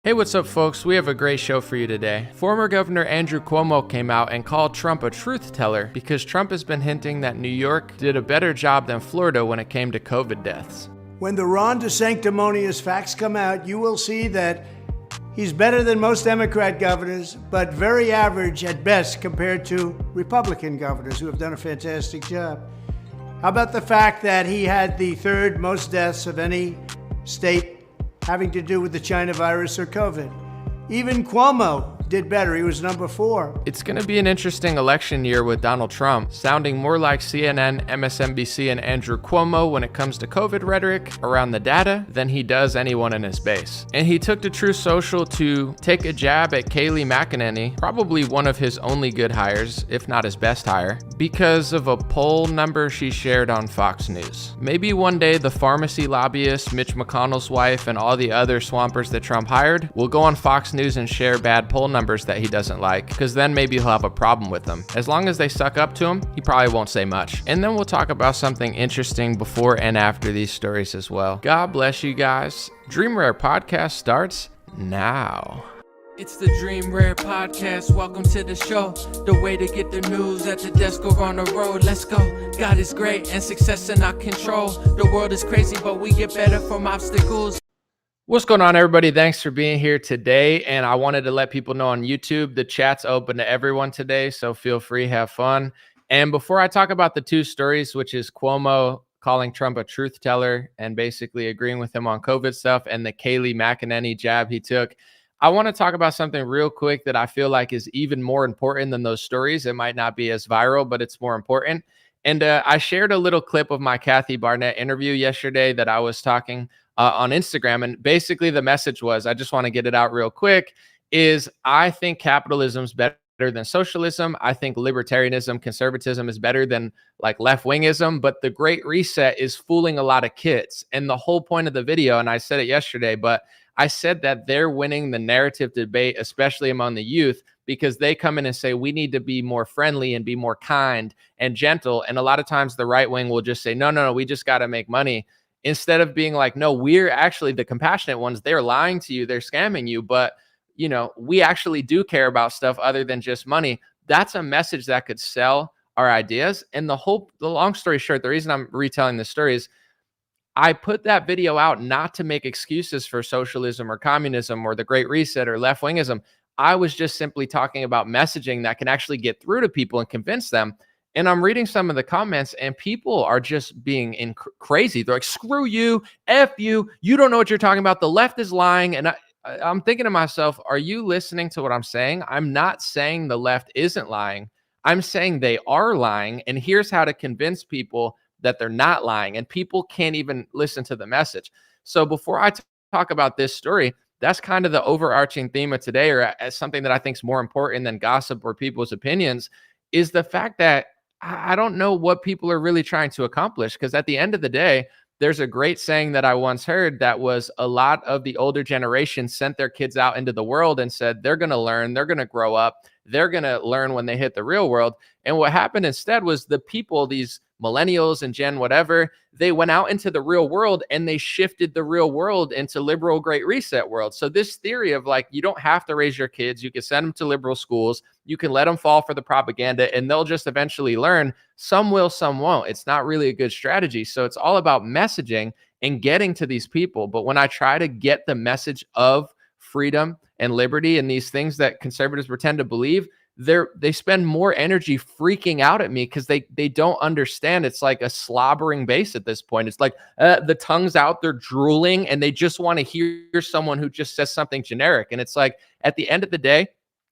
Hey, what's up, folks? We have a great show for you today. Former Governor Andrew Cuomo came out and called Trump a truth teller because Trump has been hinting that New York did a better job than Florida when it came to COVID deaths. When the Ron DeSanctimonious facts come out, you will see that he's better than most Democrat governors, but very average at best compared to Republican governors who have done a fantastic job. How about the fact that he had the third most deaths of any state having to do with the China virus or COVID? Even Cuomo did better. He was number 4. It's going to be an interesting election year with Donald Trump, sounding more like CNN, MSNBC, and Andrew Cuomo when it comes to COVID rhetoric around the data than he does anyone in his base. And he took to Truth Social to take a jab at Kayleigh McEnany, probably one of his only good hires, if not his best hire, because of a poll number she shared on Fox News. Maybe one day the pharmacy lobbyist, Mitch McConnell's wife, and all the other swampers that Trump hired will go on Fox News and share bad poll numbers that he doesn't like, because then maybe he'll have a problem with them. As long as they suck up to him, he probably won't say much. And then we'll talk about something interesting before and after these stories as well. God bless you guys. Dream Rare Podcast starts now. It's the Dream Rare Podcast. Welcome to the show. The way to get the news at the desk or on the road. Let's go. God is great and success in our control. The world is crazy, but we get better from obstacles. What's going on, everybody? Thanks for being here today. And I wanted to let people know on YouTube, the chat's open to everyone today, so feel free, have fun. And before I talk about the two stories, which is Cuomo calling Trump a truth teller and basically agreeing with him on COVID stuff, and the Kayleigh McEnany jab he took, I want to talk about something real quick that I feel like is even more important than those stories. It might not be as viral, but it's more important. And I shared a little clip of my Kathy Barnett interview yesterday that I was talking on Instagram. And basically the message was, I just want to get it out real quick, is I think capitalism's better than socialism. I think libertarianism, conservatism is better than like left-wingism, but the Great Reset is fooling a lot of kids. And the whole point of the video, and I said it yesterday, but I said that they're winning the narrative debate, especially among the youth, because they come in and say, we need to be more friendly and be more kind and gentle. And a lot of times the right wing will just say, no, we just got to make money. Instead of being like, no, we're actually the compassionate ones. They're lying to you. They're scamming you. But, you know, we actually do care about stuff other than just money. That's a message that could sell our ideas. And the long story short, the reason I'm retelling this story is I put that video out not to make excuses for socialism or communism or the Great Reset or left-wingism. I was just simply talking about messaging that can actually get through to people and convince them. And I'm reading some of the comments and people are just being crazy. They're like, screw you, F you, you don't know what you're talking about. The left is lying. And I'm thinking to myself, are you listening to what I'm saying? I'm not saying the left isn't lying. I'm saying they are lying. And here's how to convince people that they're not lying. And people can't even listen to the message. So before I talk about this story, that's kind of the overarching theme of today, or as something that I think is more important than gossip or people's opinions, is the fact that I don't know what people are really trying to accomplish. Because at the end of the day, there's a great saying that I once heard that was a lot of the older generation sent their kids out into the world and said, they're going to learn, they're going to grow up, they're going to learn when they hit the real world. And what happened instead was the people, these millennials and Gen whatever, they went out into the real world and they shifted the real world into liberal Great Reset world. So this theory of like, you don't have to raise your kids, you can send them to liberal schools, you can let them fall for the propaganda and they'll just eventually learn. Some will, some won't. It's not really a good strategy. So it's all about messaging and getting to these people. But when I try to get the message of freedom and liberty and these things that conservatives pretend to believe, they spend more energy freaking out at me because they don't understand. It's like a slobbering base at this point. It's like the tongue's out, they're drooling, and they just want to hear someone who just says something generic. And it's like, at the end of the day,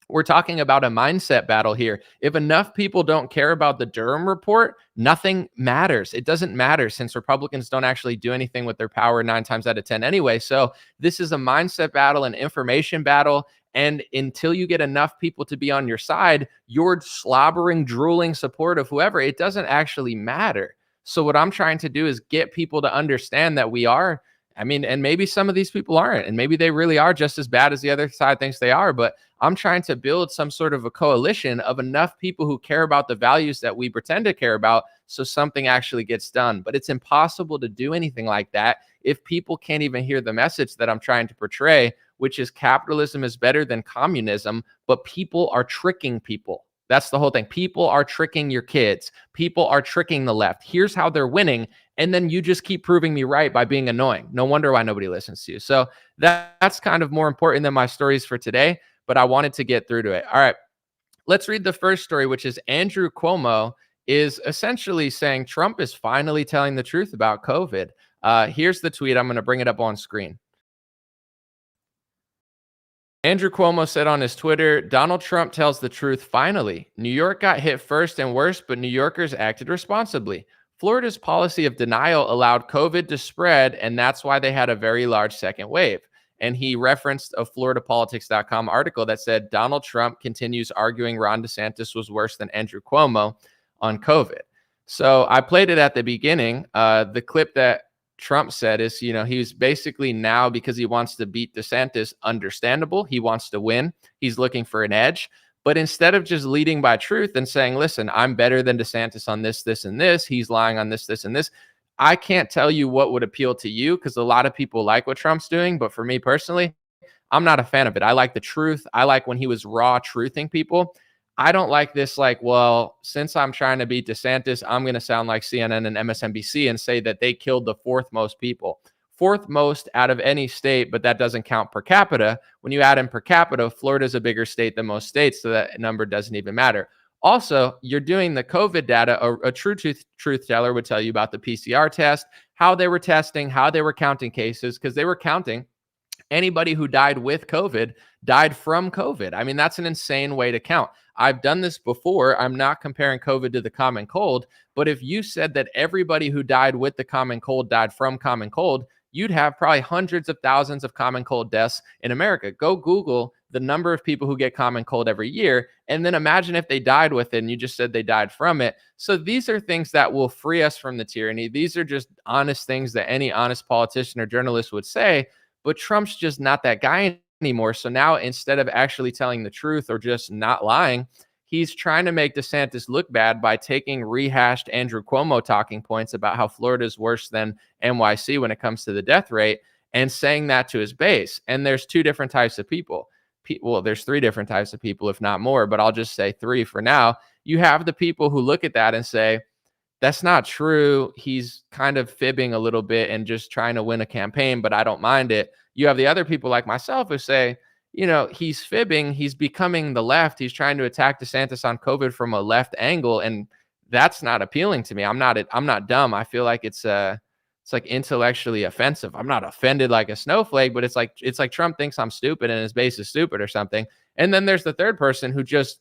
we're talking about a mindset battle here. If enough people don't care about the Durham report, nothing matters. It doesn't matter since Republicans don't actually do anything with their power 9 times out of 10 anyway. So this is a mindset battle, an information battle. And until you get enough people to be on your side, your slobbering, drooling support of whoever, it doesn't actually matter. So what I'm trying to do is get people to understand that we are, and maybe some of these people aren't, and maybe they really are just as bad as the other side thinks they are, but I'm trying to build some sort of a coalition of enough people who care about the values that we pretend to care about so something actually gets done. But it's impossible to do anything like that if people can't even hear the message that I'm trying to portray, which is capitalism is better than communism, but people are tricking people. That's the whole thing. People are tricking your kids. People are tricking the left. Here's how they're winning. And then you just keep proving me right by being annoying. No wonder why nobody listens to you. So that's kind of more important than my stories for today, but I wanted to get through to it. All right, let's read the first story, which is Andrew Cuomo is essentially saying Trump is finally telling the truth about COVID. Here's the tweet. I'm going to bring it up on screen. Andrew Cuomo said on his Twitter, Donald Trump tells the truth finally. New York got hit first and worst, but New Yorkers acted responsibly. Florida's policy of denial allowed COVID to spread, and that's why they had a very large second wave. And he referenced a FloridaPolitics.com article that said Donald Trump continues arguing Ron DeSantis was worse than Andrew Cuomo on COVID. So I played it at the beginning. The clip that Trump said is, he's basically now, because he wants to beat DeSantis, understandable. He wants to win. He's looking for an edge. But instead of just leading by truth and saying, listen, I'm better than DeSantis on this, this, and this, he's lying on this, this, and this. I can't tell you what would appeal to you because a lot of people like what Trump's doing. But for me personally, I'm not a fan of it. I like the truth. I like when he was raw truthing people. I don't like this, well, since I'm trying to beat DeSantis, I'm going to sound like CNN and MSNBC and say that they killed the fourth most people. Fourth most out of any state, but that doesn't count per capita. When you add in per capita, Florida's a bigger state than most states, so that number doesn't even matter. Also, you're doing the COVID data. A true truth teller would tell you about the PCR test, how they were testing, how they were counting cases, because they were counting anybody who died with COVID died from COVID. I mean, that's an insane way to count. I've done this before. I'm not comparing COVID to the common cold, but if you said that everybody who died with the common cold died from common cold, you'd have probably hundreds of thousands of common cold deaths in America. Go Google the number of people who get common cold every year, and then imagine if they died with it and you just said they died from it. So these are things that will free us from the tyranny. These are just honest things that any honest politician or journalist would say, but Trump's just not that guy anymore. So now instead of actually telling the truth or just not lying, he's trying to make DeSantis look bad by taking rehashed Andrew Cuomo talking points about how Florida is worse than NYC when it comes to the death rate and saying that to his base. And there's two different types of people. Well, there's three different types of people, if not more, but I'll just say three for now. You have the people who look at that and say, that's not true. He's kind of fibbing a little bit and just trying to win a campaign, but I don't mind it. You have the other people like myself who say, he's fibbing. He's becoming the left. He's trying to attack DeSantis on COVID from a left angle, and that's not appealing to me. I'm not dumb. I feel like it's like intellectually offensive. I'm not offended like a snowflake, but it's like Trump thinks I'm stupid and his base is stupid or something. And then there's the third person who just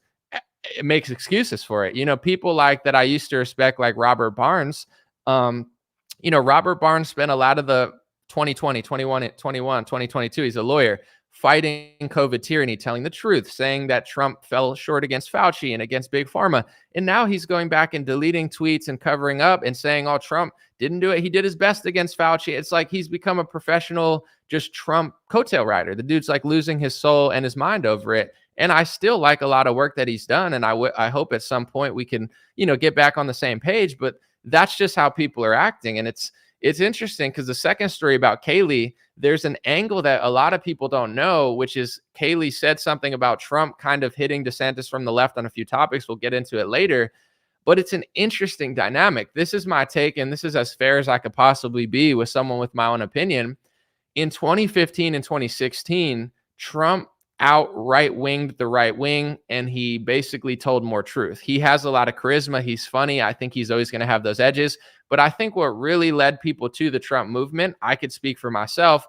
makes excuses for it. People like that I used to respect, like Robert Barnes. Robert Barnes spent a lot of the 2020, 2022, he's a lawyer, fighting COVID tyranny, telling the truth, saying that Trump fell short against Fauci and against Big Pharma. And now he's going back and deleting tweets and covering up and saying, oh, Trump didn't do it. He did his best against Fauci. It's like he's become a professional, just Trump coattail rider. The dude's like losing his soul and his mind over it. And I still like a lot of work that he's done. And I hope at some point we can, get back on the same page. But that's just how people are acting. And it's interesting because the second story about Kayleigh, there's an angle that a lot of people don't know, which is Kayleigh said something about Trump kind of hitting DeSantis from the left on a few topics. We'll get into it later. But it's an interesting dynamic. This is my take, and this is as fair as I could possibly be with someone with my own opinion. In 2015 and 2016, Trump outright winged the right wing, and he basically told more truth. He has a lot of charisma. He's funny. I think he's always going to have those edges. But I think what really led people to the Trump movement, I could speak for myself,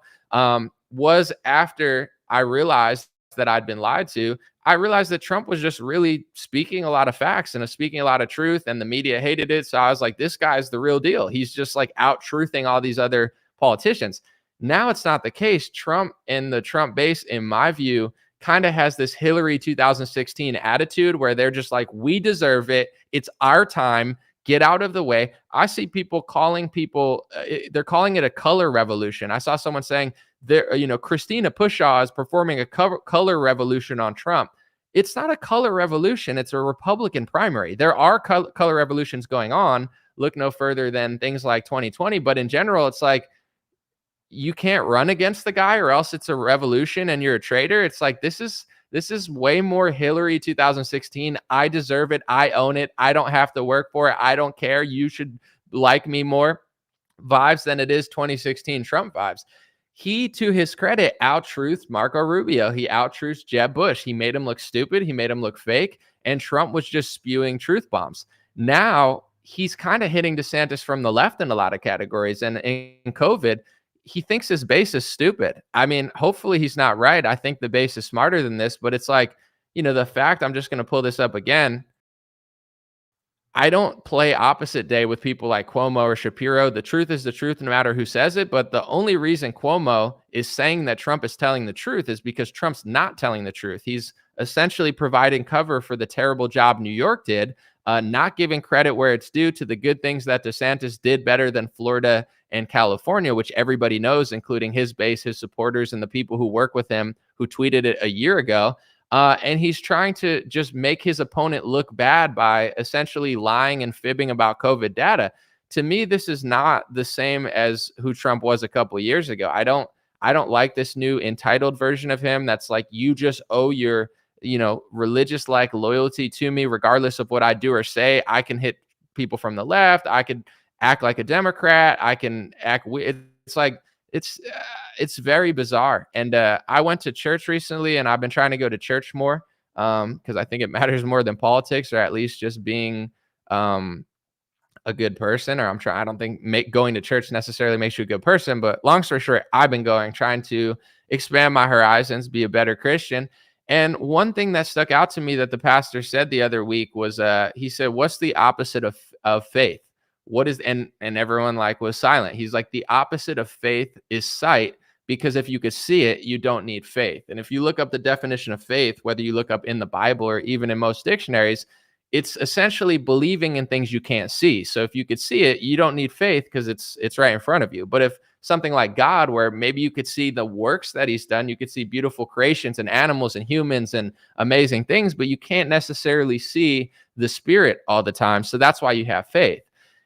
was after I realized that I'd been lied to. I realized that Trump was just really speaking a lot of facts and speaking a lot of truth, and the media hated it. So I was like, this guy's the real deal. He's just like out truthing all these other politicians. Now it's not the case. Trump and the Trump base, in my view, kind of has this Hillary 2016 attitude where they're just like, we deserve it. It's our time. Get out of the way. I see people calling they're calling it a color revolution. I saw someone saying Christina Pushaw is performing a color revolution on Trump. It's not a color revolution. It's a Republican primary. There are color revolutions going on. Look no further than things like 2020. But in general, it's like, you can't run against the guy or else it's a revolution and you're a traitor. It's like, this is way more Hillary 2016. I deserve it. I own it. I don't have to work for it. I don't care. You should like me more vibes than it is 2016 Trump vibes. He, to his credit, out-truthed Marco Rubio. He out-truthed Jeb Bush. He made him look stupid. He made him look fake. And Trump was just spewing truth bombs. Now he's kind of hitting DeSantis from the left in a lot of categories. And in COVID, he thinks his base is stupid. I mean, hopefully he's not right. I think the base is smarter than this, but it's like, the fact, I'm just going to pull this up again. I don't play opposite day with people like Cuomo or Shapiro. The truth is the truth, no matter who says it. But the only reason Cuomo is saying that Trump is telling the truth is because Trump's not telling the truth. He's essentially providing cover for the terrible job New York did, not giving credit where it's due to the good things that DeSantis did better than Florida and California, which everybody knows, including his base, his supporters, and the people who work with him who tweeted it a year ago. And he's trying to just make his opponent look bad by essentially lying and fibbing about COVID data. To me, this is not the same as who Trump was a couple of years ago. I don't like this new entitled version of him that's like, you just owe your, religious like loyalty to me, regardless of what I do or say. I can hit people from the left. I could act like a Democrat. I can act. It's like, it's very bizarre. And I went to church recently, and I've been trying to go to church more because I think it matters more than politics, or at least just being a good person. Or I don't think going to church necessarily makes you a good person. But long story short, I've been trying to expand my horizons, be a better Christian. And one thing that stuck out to me that the pastor said the other week was, he said, "What's the opposite of faith? What is," and everyone was silent. He's like, "The opposite of faith is sight, because if you could see it, you don't need faith." And if you look up the definition of faith, whether you look up in the Bible or even in most dictionaries, it's essentially believing in things you can't see. So if you could see it, you don't need faith because it's right in front of you. But if something like God, where maybe you could see the works that he's done, you could see beautiful creations and animals and humans and amazing things, but you can't necessarily see the spirit all the time. So that's why you have faith.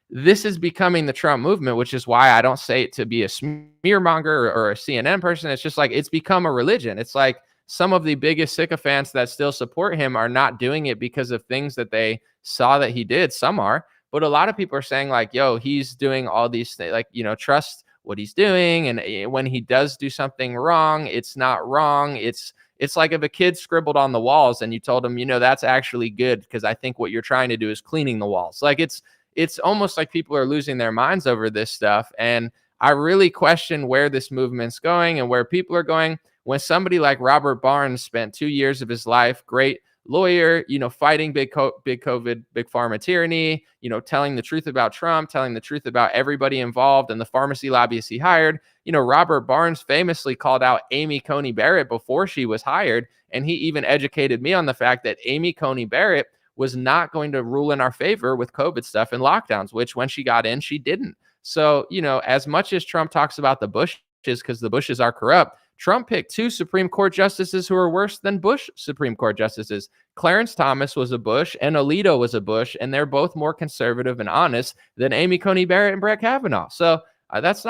This is becoming the Trump movement, which is why I don't say it to be a smearmonger or a CNN person. It's just like, it's become a religion. It's like some of the biggest sycophants that still support him are not doing it because of things that they saw that he did. Some are, but a lot of people are saying like, yo, he's doing all these things, like, trust what he's doing. And when he does do something wrong, it's not wrong. It's like if a kid scribbled on the walls and you told him, that's actually good because I think what you're trying to do is cleaning the walls. Like it's almost like people are losing their minds over this stuff. And I really question where this movement's going and where people are going when somebody like Robert Barnes spent 2 years of his life, great lawyer, fighting big COVID, big pharma tyranny, telling the truth about Trump, telling the truth about everybody involved and the pharmacy lobbyists he hired. Robert Barnes famously called out Amy Coney Barrett before she was hired. And he even educated me on the fact that Amy Coney Barrett was not going to rule in our favor with COVID stuff and lockdowns, which when she got in, she didn't. So, as much as Trump talks about the Bushes, because the Bushes are corrupt, Trump picked 2 Supreme Court justices who are worse than Bush Supreme Court justices. Clarence Thomas was a Bush and Alito was a Bush, and they're both more conservative and honest than Amy Coney Barrett and Brett Kavanaugh. So that's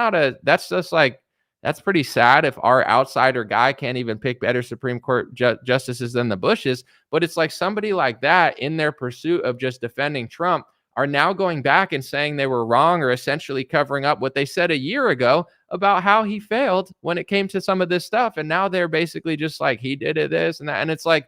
pretty sad if our outsider guy can't even pick better Supreme Court justices than the Bushes. But it's like somebody like that, in their pursuit of just defending Trump, are now going back and saying they were wrong, or essentially covering up what they said a year ago about how he failed when it came to some of this stuff. And now they're basically just like, he did it, this and that. And it's like,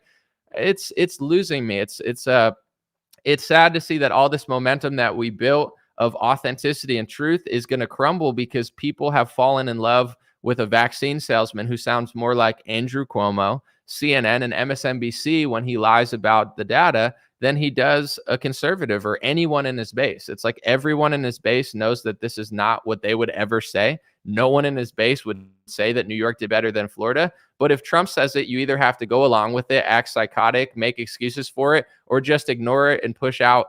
it's losing me. It's sad to see that all this momentum that we built of authenticity and truth is going to crumble because people have fallen in love with a vaccine salesman who sounds more like Andrew Cuomo, CNN, and MSNBC when he lies about the data than he does a conservative or anyone in his base. It's like everyone in his base knows that this is not what they would ever say. No one in his base would say that New York did better than Florida. But if Trump says it, you either have to go along with it, act psychotic, make excuses for it, or just ignore it and push out,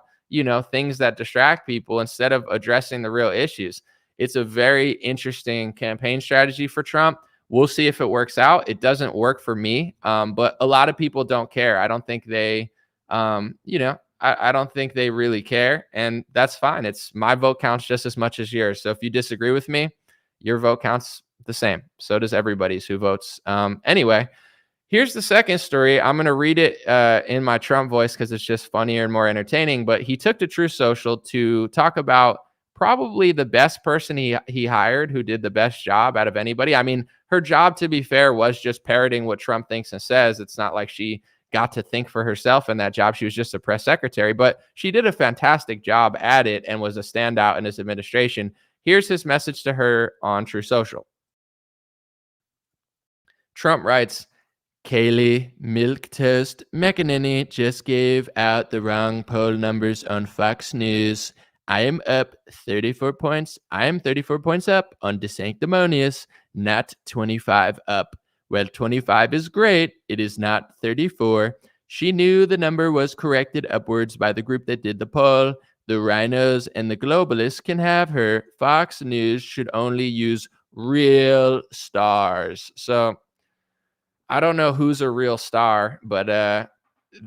things that distract people instead of addressing the real issues. It's a very interesting campaign strategy for Trump. We'll see if it works out. It doesn't work for me, but a lot of people don't care. I don't think they, I don't think they really care, and that's fine. It's my vote counts just as much as yours. So if you disagree with me, your vote counts the same. So does everybody's who votes. Anyway, here's the second story. I'm going to read it in my Trump voice because it's just funnier and more entertaining. But he took to Truth Social to talk about probably the best person he hired who did the best job out of anybody. I mean, her job, to be fair, was just parroting what Trump thinks and says. It's not like she got to think for herself in that job. She was just a press secretary, but she did a fantastic job at it and was a standout in his administration. Here's his message to her on Truth Social. Trump writes, Kayleigh Milquetoast McEnany just gave out the wrong poll numbers on Fox News. I am up 34 points. I am 34 points up on DeSanctimonious, not 25 up. Well, 25 is great. It is not 34. She knew the number was corrected upwards by the group that did the poll. The rhinos and the globalists can have her. Fox News should only use real stars. So I don't know who's a real star, but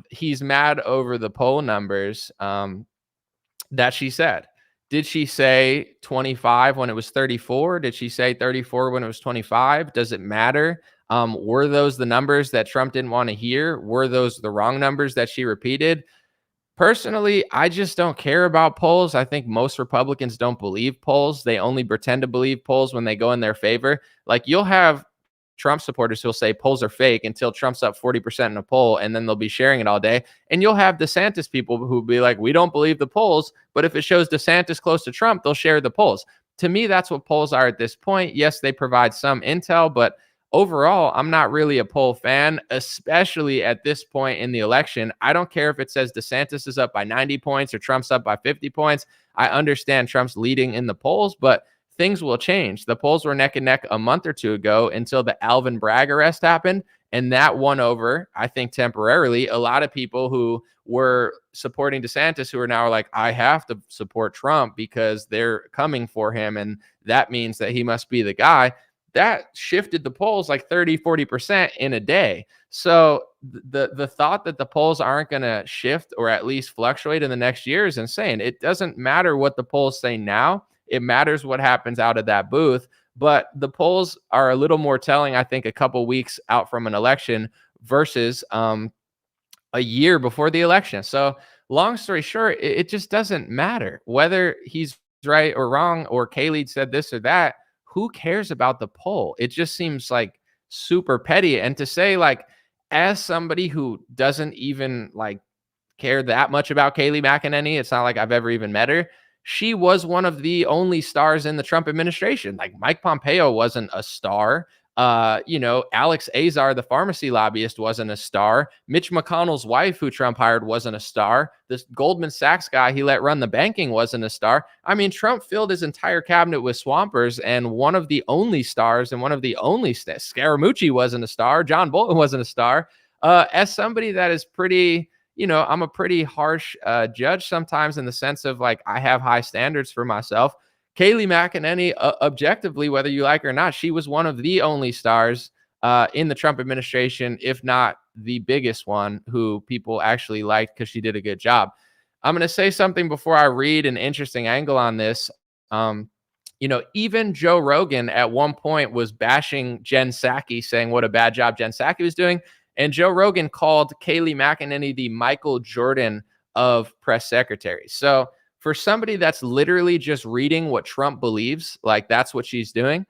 he's mad over the poll numbers that she said. Did she say 25 when it was 34? Did she say 34 when it was 25? Does it matter? Were those the numbers that Trump didn't want to hear? Were those the wrong numbers that she repeated? Personally, I just don't care about polls. I think most Republicans don't believe polls. They only pretend to believe polls when they go in their favor. Like, you'll have Trump supporters who'll say polls are fake until Trump's up 40% in a poll, and then they'll be sharing it all day. And you'll have DeSantis people who'll be like, we don't believe the polls, but if it shows DeSantis close to Trump, they'll share the polls. To me, that's what polls are at this point. Yes, they provide some intel, but overall, I'm not really a poll fan, especially at this point in the election. I don't care if it says DeSantis is up by 90 points or Trump's up by 50 points. I understand Trump's leading in the polls, but things will change. The polls were neck and neck a month or two ago until the Alvin Bragg arrest happened, and that won over, I think, temporarily a lot of people who were supporting DeSantis, who are now like, I have to support Trump because they're coming for him, and that means that he must be the guy. That shifted the polls like 30-40% in a day. So the thought that the polls aren't going to shift or at least fluctuate in the next year is insane. It doesn't matter what the polls say now. It matters what happens out of that booth. But the polls are a little more telling, I think, a couple weeks out from an election versus a year before the election. So long story short, it just doesn't matter whether he's right or wrong or Kayleigh said this or that. Who cares about the poll? It just seems like super petty. And to say, like, as somebody who doesn't even like care that much about Kayleigh McEnany, it's not like I've ever even met her. She was one of the only stars in the Trump administration. Like, Mike Pompeo wasn't a star. Alex Azar, the pharmacy lobbyist, wasn't a star. Mitch McConnell's wife, who Trump hired, wasn't a star. This Goldman Sachs guy he let run the banking wasn't a star. I mean, Trump filled his entire cabinet with swampers, and one of the only stars and one of the only Scaramucci wasn't a star. John Bolton wasn't a star. As somebody that is pretty, I'm a pretty harsh judge sometimes in the sense of, like, I have high standards for myself. Kayleigh McEnany, objectively, whether you like her or not, she was one of the only stars in the Trump administration, if not the biggest one, who people actually liked because she did a good job. I'm going to say something before I read an interesting angle on this. Even Joe Rogan at one point was bashing Jen Psaki, saying what a bad job Jen Psaki was doing. And Joe Rogan called Kayleigh McEnany the Michael Jordan of press secretaries. So for somebody that's literally just reading what Trump believes, like that's what she's doing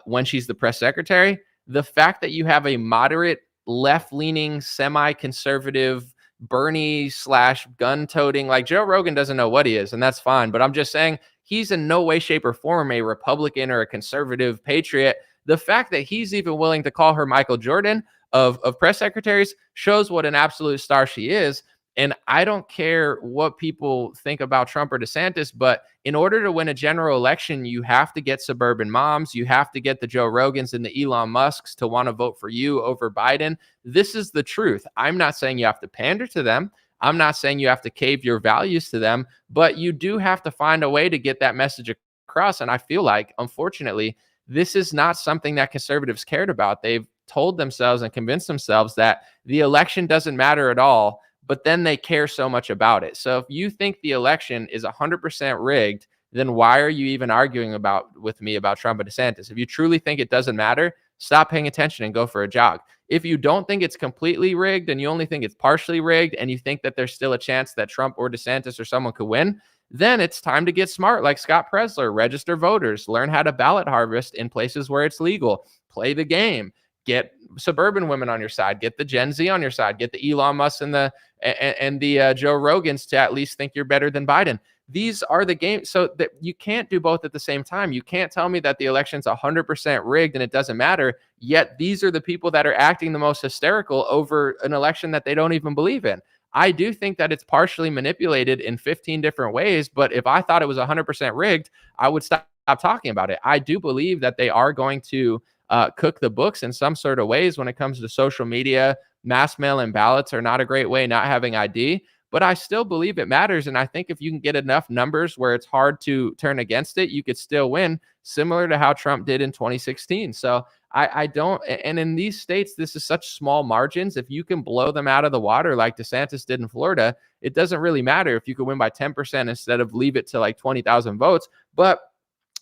when she's the press secretary, the fact that you have a moderate, left-leaning, semi-conservative, Bernie/gun-toting, like Joe Rogan doesn't know what he is, and that's fine. But I'm just saying he's in no way, shape, or form a Republican or a conservative patriot. The fact that he's even willing to call her Michael Jordan of press secretaries shows what an absolute star she is. And I don't care what people think about Trump or DeSantis, but in order to win a general election, you have to get suburban moms. You have to get the Joe Rogans and the Elon Musks to want to vote for you over Biden. This is the truth. I'm not saying you have to pander to them. I'm not saying you have to cave your values to them, but you do have to find a way to get that message across. And I feel like, unfortunately, this is not something that conservatives cared about. They've told themselves and convinced themselves that the election doesn't matter at all, but then they care so much about it. So if you think the election is 100% rigged, then why are you even arguing with me about Trump and DeSantis? If you truly think it doesn't matter, stop paying attention and go for a jog. If you don't think it's completely rigged and you only think it's partially rigged and you think that there's still a chance that Trump or DeSantis or someone could win, then it's time to get smart like Scott Presler, register voters, learn how to ballot harvest in places where it's legal, play the game, get suburban women on your side, get the Gen Z on your side, get the Elon Musk and the Joe Rogans to at least think you're better than Biden. These are the games. So that you can't do both at the same time. You can't tell me that the election's 100% rigged and it doesn't matter. Yet these are the people that are acting the most hysterical over an election that they don't even believe in. I do think that it's partially manipulated in 15 different ways. But if I thought it was 100% rigged, I would stop talking about it. I do believe that they are going to cook the books in some sort of ways when it comes to social media. Mass mail-in ballots are not a great way, not having ID. But I still believe it matters. And I think if you can get enough numbers where it's hard to turn against it, you could still win, similar to how Trump did in 2016. So I don't, and in these states, this is such small margins. If you can blow them out of the water like DeSantis did in Florida, it doesn't really matter if you could win by 10% instead of leave it to like 20,000 votes. But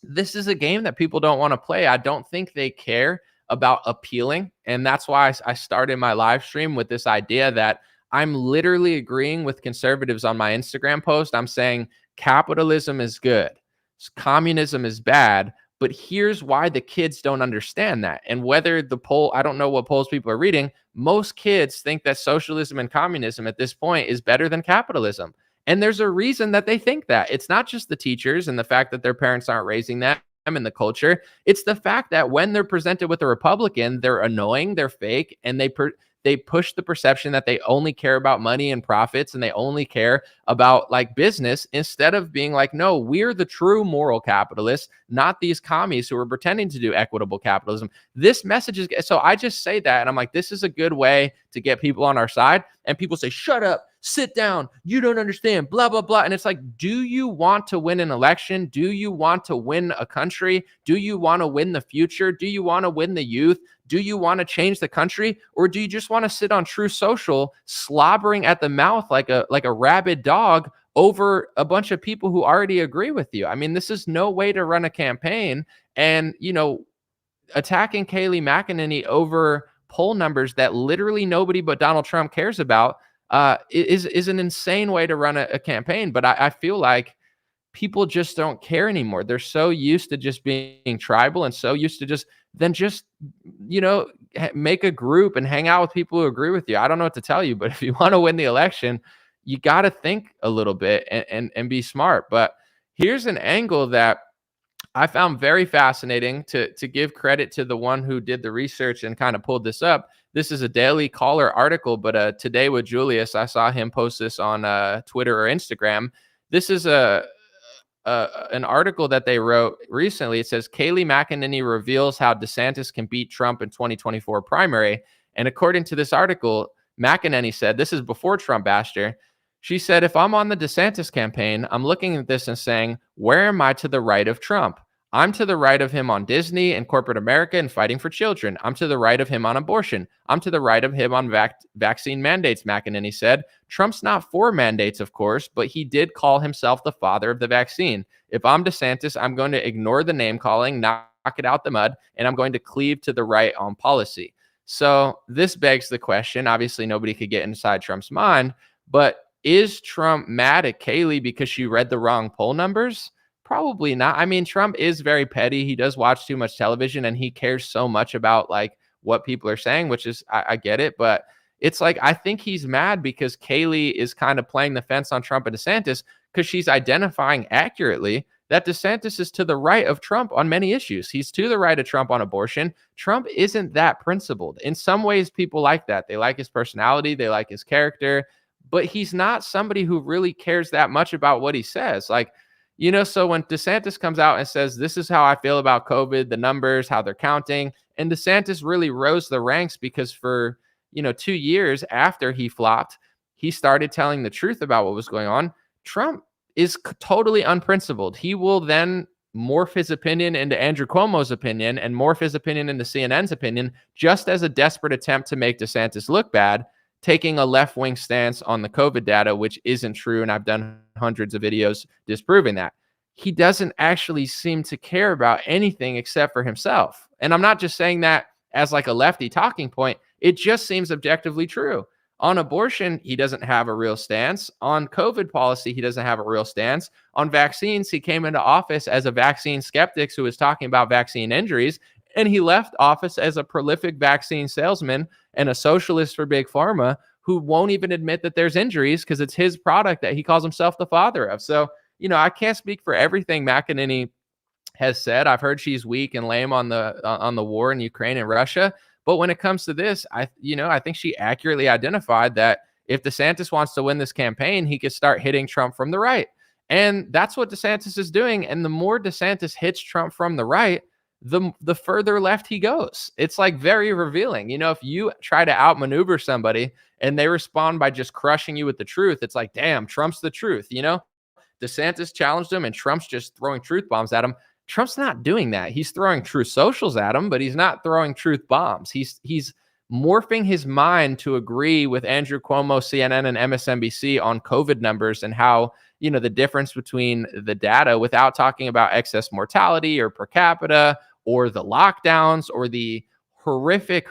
this is a game that people don't want to play. I don't think they care about appealing. And that's why I started my live stream with this idea that I'm literally agreeing with conservatives on my Instagram post. I'm saying capitalism is good, communism is bad, but here's why the kids don't understand that. And whether the poll, I don't know what polls people are reading, most kids think that socialism and communism at this point is better than capitalism. And there's a reason that they think that. It's not just the teachers and the fact that their parents aren't raising them in the culture. It's the fact that when they're presented with a Republican, they're annoying, they're fake, and they push the perception that they only care about money and profits and they only care about like business, instead of being like, no, we're the true moral capitalists, not these commies who are pretending to do equitable capitalism. This message is, so I just say that and I'm like, this is a good way to get people on our side. And people say, shut up, sit down, you don't understand, blah, blah, blah. And it's like, do you want to win an election? Do you want to win a country? Do you want to win the future? Do you want to win the youth? Do you want to change the country? Or do you just want to sit on True Social slobbering at the mouth like a rabid dog over a bunch of people who already agree with you? I mean, this is no way to run a campaign. And, you know, attacking Kayleigh McEnany over poll numbers that literally nobody but Donald Trump cares about is an insane way to run a campaign. But I feel like people just don't care anymore. They're so used to just being tribal and so used to just make a group and hang out with people who agree with you. I don't know what to tell you, but if you want to win the election, you got to think a little bit and be smart. But here's an angle that I found very fascinating, to give credit to the one who did the research and kind of pulled this up. This is a Daily Caller article, but Today with Julius, I saw him post this on Twitter or Instagram. This is an article that they wrote recently. It says Kayleigh McEnany reveals how DeSantis can beat Trump in 2024 primary. And according to this article, McEnany said, this is before Trump bashed her. She said, if I'm on the DeSantis campaign, I'm looking at this and saying, where am I to the right of Trump? I'm to the right of him on Disney and corporate America and fighting for children. I'm to the right of him on abortion. I'm to the right of him on vaccine mandates, McEnany said. Trump's not for mandates, of course, but he did call himself the father of the vaccine. If I'm DeSantis, I'm going to ignore the name calling, knock it out the mud, and I'm going to cleave to the right on policy. So this begs the question. Obviously, nobody could get inside Trump's mind, but is Trump mad at Kayleigh because she read the wrong poll numbers? Probably not. I mean, Trump is very petty. He does watch too much television and he cares so much about like what people are saying, which is, I get it. But it's like, I think he's mad because Kayleigh is kind of playing the fence on Trump and DeSantis because she's identifying accurately that DeSantis is to the right of Trump on many issues. He's to the right of Trump on abortion. Trump isn't that principled. In some ways, people like that. They like his personality. They like his character. But he's not somebody who really cares that much about what he says. Like, you know, so when DeSantis comes out and says, this is how I feel about COVID, the numbers, how they're counting, and DeSantis really rose the ranks because for, 2 years after he flopped, he started telling the truth about what was going on. Trump is totally unprincipled. He will then morph his opinion into Andrew Cuomo's opinion and morph his opinion into CNN's opinion, just as a desperate attempt to make DeSantis look bad, taking a left-wing stance on the COVID data, which isn't true. And I've done hundreds of videos disproving that. he doesn't actually seem to care about anything except for himself. And I'm not just saying that as like a lefty talking point. It just seems objectively true. On abortion, he doesn't have a real stance. On COVID policy, he doesn't have a real stance. On vaccines, he came into office as a vaccine skeptic who was talking about vaccine injuries, and he left office as a prolific vaccine salesman and a socialist for big pharma who won't even admit that there's injuries because it's his product that he calls himself the father of. So, I can't speak for everything McEnany has said. I've heard she's weak and lame on the war in Ukraine and Russia. But when it comes to this, I think she accurately identified that if DeSantis wants to win this campaign, he could start hitting Trump from the right. And that's what DeSantis is doing. And the more DeSantis hits Trump from the right, the further left he goes. It's like very revealing. If you try to outmaneuver somebody and they respond by just crushing you with the truth, it's like, damn, Trump's the truth. DeSantis challenged him and Trump's just throwing truth bombs at him. Trump's not doing that. He's throwing truth socials at him, but he's not throwing truth bombs. He's morphing his mind to agree with Andrew Cuomo, CNN, and MSNBC on COVID numbers and how, the difference between the data without talking about excess mortality or per capita or the lockdowns or the horrific,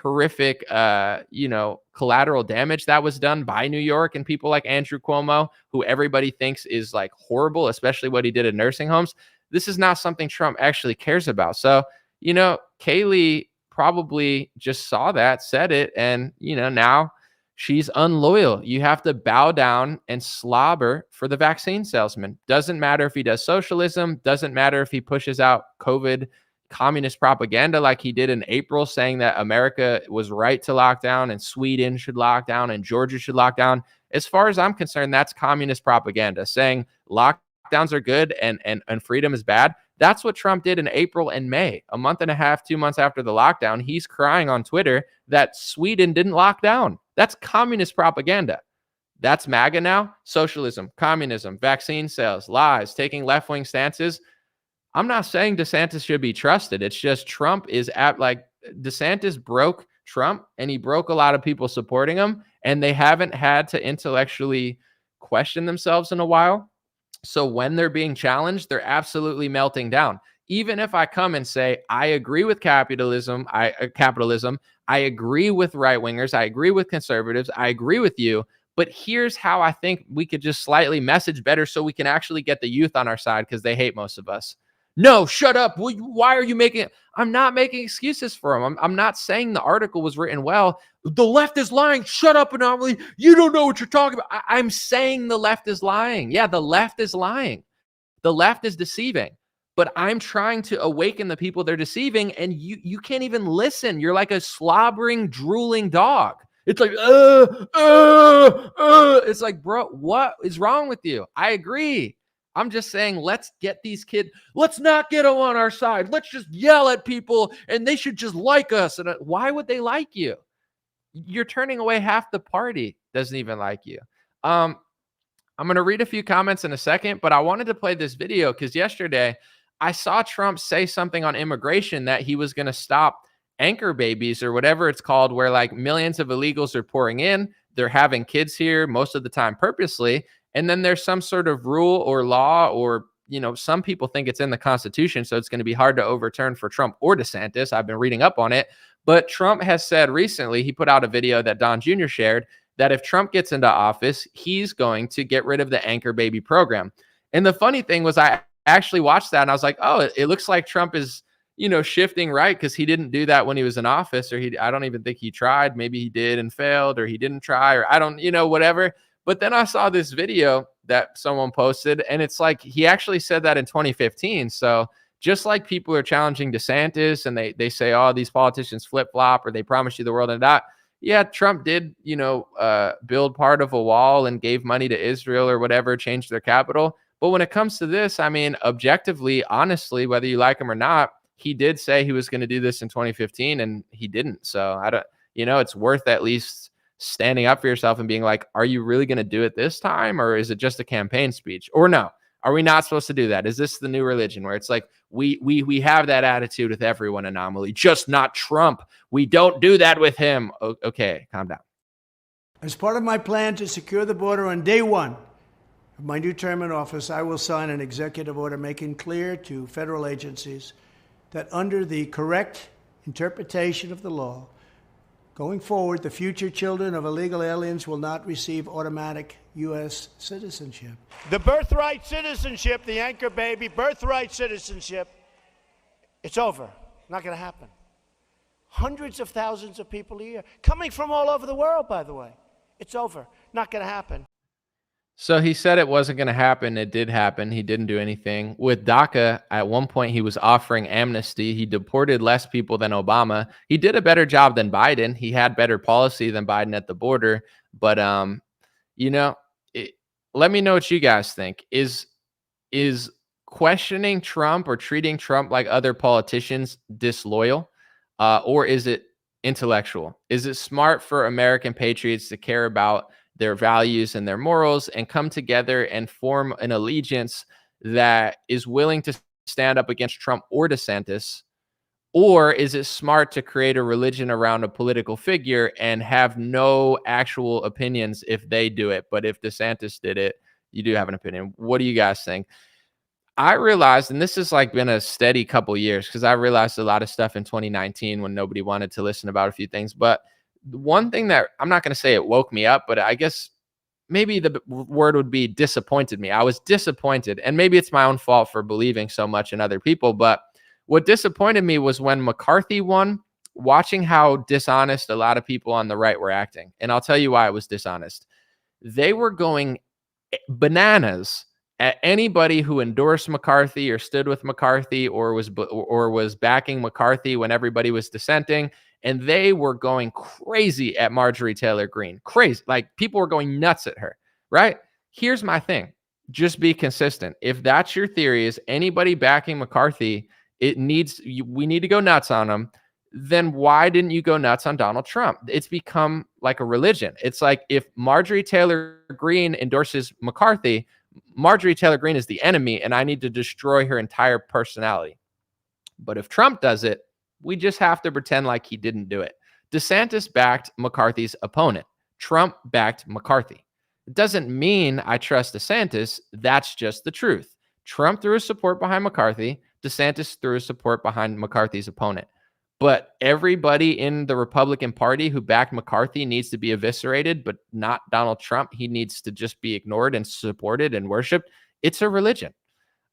collateral damage that was done by New York and people like Andrew Cuomo, who everybody thinks is like horrible, especially what he did in nursing homes. This is not something Trump actually cares about. So, Kayleigh probably just saw that, said it, and, now she's unloyal. You have to bow down and slobber for the vaccine salesman. Doesn't matter if he does socialism, doesn't matter if he pushes out COVID communist propaganda like he did in April, saying that America was right to lock down and Sweden should lock down and Georgia should lock down. As far as I'm concerned, that's communist propaganda, saying lockdowns are good and freedom is bad. That's what Trump did in April and May. A month and a half, 2 months after the lockdown, he's crying on Twitter that Sweden didn't lock down. That's communist propaganda. That's MAGA now. Socialism, communism, vaccine sales, lies, taking left-wing stances. I'm not saying DeSantis should be trusted. It's just Trump is DeSantis broke Trump and he broke a lot of people supporting him, and they haven't had to intellectually question themselves in a while. So when they're being challenged, they're absolutely melting down. Even if I come and say, I agree with capitalism, I agree with right wingers, I agree with conservatives, I agree with you, but here's how I think we could just slightly message better so we can actually get the youth on our side because they hate most of us. No, shut up. Why are you making it? I'm not making excuses for him. I'm not saying the article was written well. The left is lying. Shut up, Anomaly. You don't know what you're talking about. I'm saying the left is lying. Yeah, the left is lying. The left is deceiving. But I'm trying to awaken the people they're deceiving, and you can't even listen. You're like a slobbering, drooling dog. It's like, It's like, bro, what is wrong with you? I agree. I'm just saying, let's get these kids. Let's not get them on our side. Let's just yell at people, and they should just like us. And why would they like you? You're turning away half the party. Doesn't even like you. I'm going to read a few comments in a second, but I wanted to play this video because yesterday I saw Trump say something on immigration that he was going to stop anchor babies or whatever it's called, where like millions of illegals are pouring in. They're having kids here most of the time purposely. And then there's some sort of rule or law or, some people think it's in the Constitution, so it's going to be hard to overturn for Trump or DeSantis. I've been reading up on it. But Trump has said recently, he put out a video that Don Jr. shared, that if Trump gets into office, he's going to get rid of the anchor baby program. And the funny thing was I actually watched that and I was like, oh, it looks like Trump is, shifting right, because he didn't do that when he was in office, or I don't even think he tried. Maybe he did and failed, or he didn't try, or I don't, whatever. But then I saw this video that someone posted, and it's like he actually said that in 2015. So just like people are challenging DeSantis and they say, oh, these politicians flip-flop or they promise you the world and that. Yeah, Trump did, build part of a wall and gave money to Israel or whatever, changed their capital. But when it comes to this, I mean, objectively, honestly, whether you like him or not, he did say he was going to do this in 2015 and he didn't. So I don't, it's worth at least standing up for yourself and being like, are you really going to do it this time? Or is it just a campaign speech? Or no, are we not supposed to do that? Is this the new religion where it's like, we have that attitude with everyone, Anomaly, just not Trump. We don't do that with him. Okay, calm down. As part of my plan to secure the border on day one, my new term in office, I will sign an executive order making clear to federal agencies that under the correct interpretation of the law, going forward, the future children of illegal aliens will not receive automatic U.S. citizenship. The birthright citizenship, the anchor baby, birthright citizenship, it's over. Not going to happen. Hundreds of thousands of people a year, coming from all over the world, by the way. It's over. Not going to happen. So he said it wasn't going to happen. It did happen. He didn't do anything. With DACA, at one point, he was offering amnesty. He deported less people than Obama. He did a better job than Biden. He had better policy than Biden at the border. But, let me know what you guys think. Is questioning Trump or treating Trump like other politicians disloyal? Or is it intellectual? Is it smart for American patriots to care about their values and their morals and come together and form an allegiance that is willing to stand up against Trump or DeSantis? Or is it smart to create a religion around a political figure and have no actual opinions if they do it? But if DeSantis did it, you do have an opinion. What do you guys think? I realized, and this has like been a steady couple years, because I realized a lot of stuff in 2019 when nobody wanted to listen about a few things. But one thing that I'm not going to say it woke me up, but I guess maybe the word would be disappointed me. I was disappointed, and maybe it's my own fault for believing so much in other people. But what disappointed me was when McCarthy won, watching how dishonest a lot of people on the right were acting. And I'll tell you why it was dishonest. They were going bananas at anybody who endorsed McCarthy or stood with McCarthy or was backing McCarthy when everybody was dissenting. And they were going crazy at Marjorie Taylor Greene. Crazy. Like, people were going nuts at her, right? Here's my thing. Just be consistent. If that's your theory, is anybody backing McCarthy, we need to go nuts on them. Then why didn't you go nuts on Donald Trump? It's become like a religion. It's like if Marjorie Taylor Greene endorses McCarthy, Marjorie Taylor Greene is the enemy, and I need to destroy her entire personality. But if Trump does it, we just have to pretend like he didn't do it. DeSantis backed McCarthy's opponent. Trump backed McCarthy. It doesn't mean I trust DeSantis. That's just the truth. Trump threw his support behind McCarthy. DeSantis threw his support behind McCarthy's opponent. But everybody in the Republican Party who backed McCarthy needs to be eviscerated, but not Donald Trump. He needs to just be ignored and supported and worshiped. It's a religion.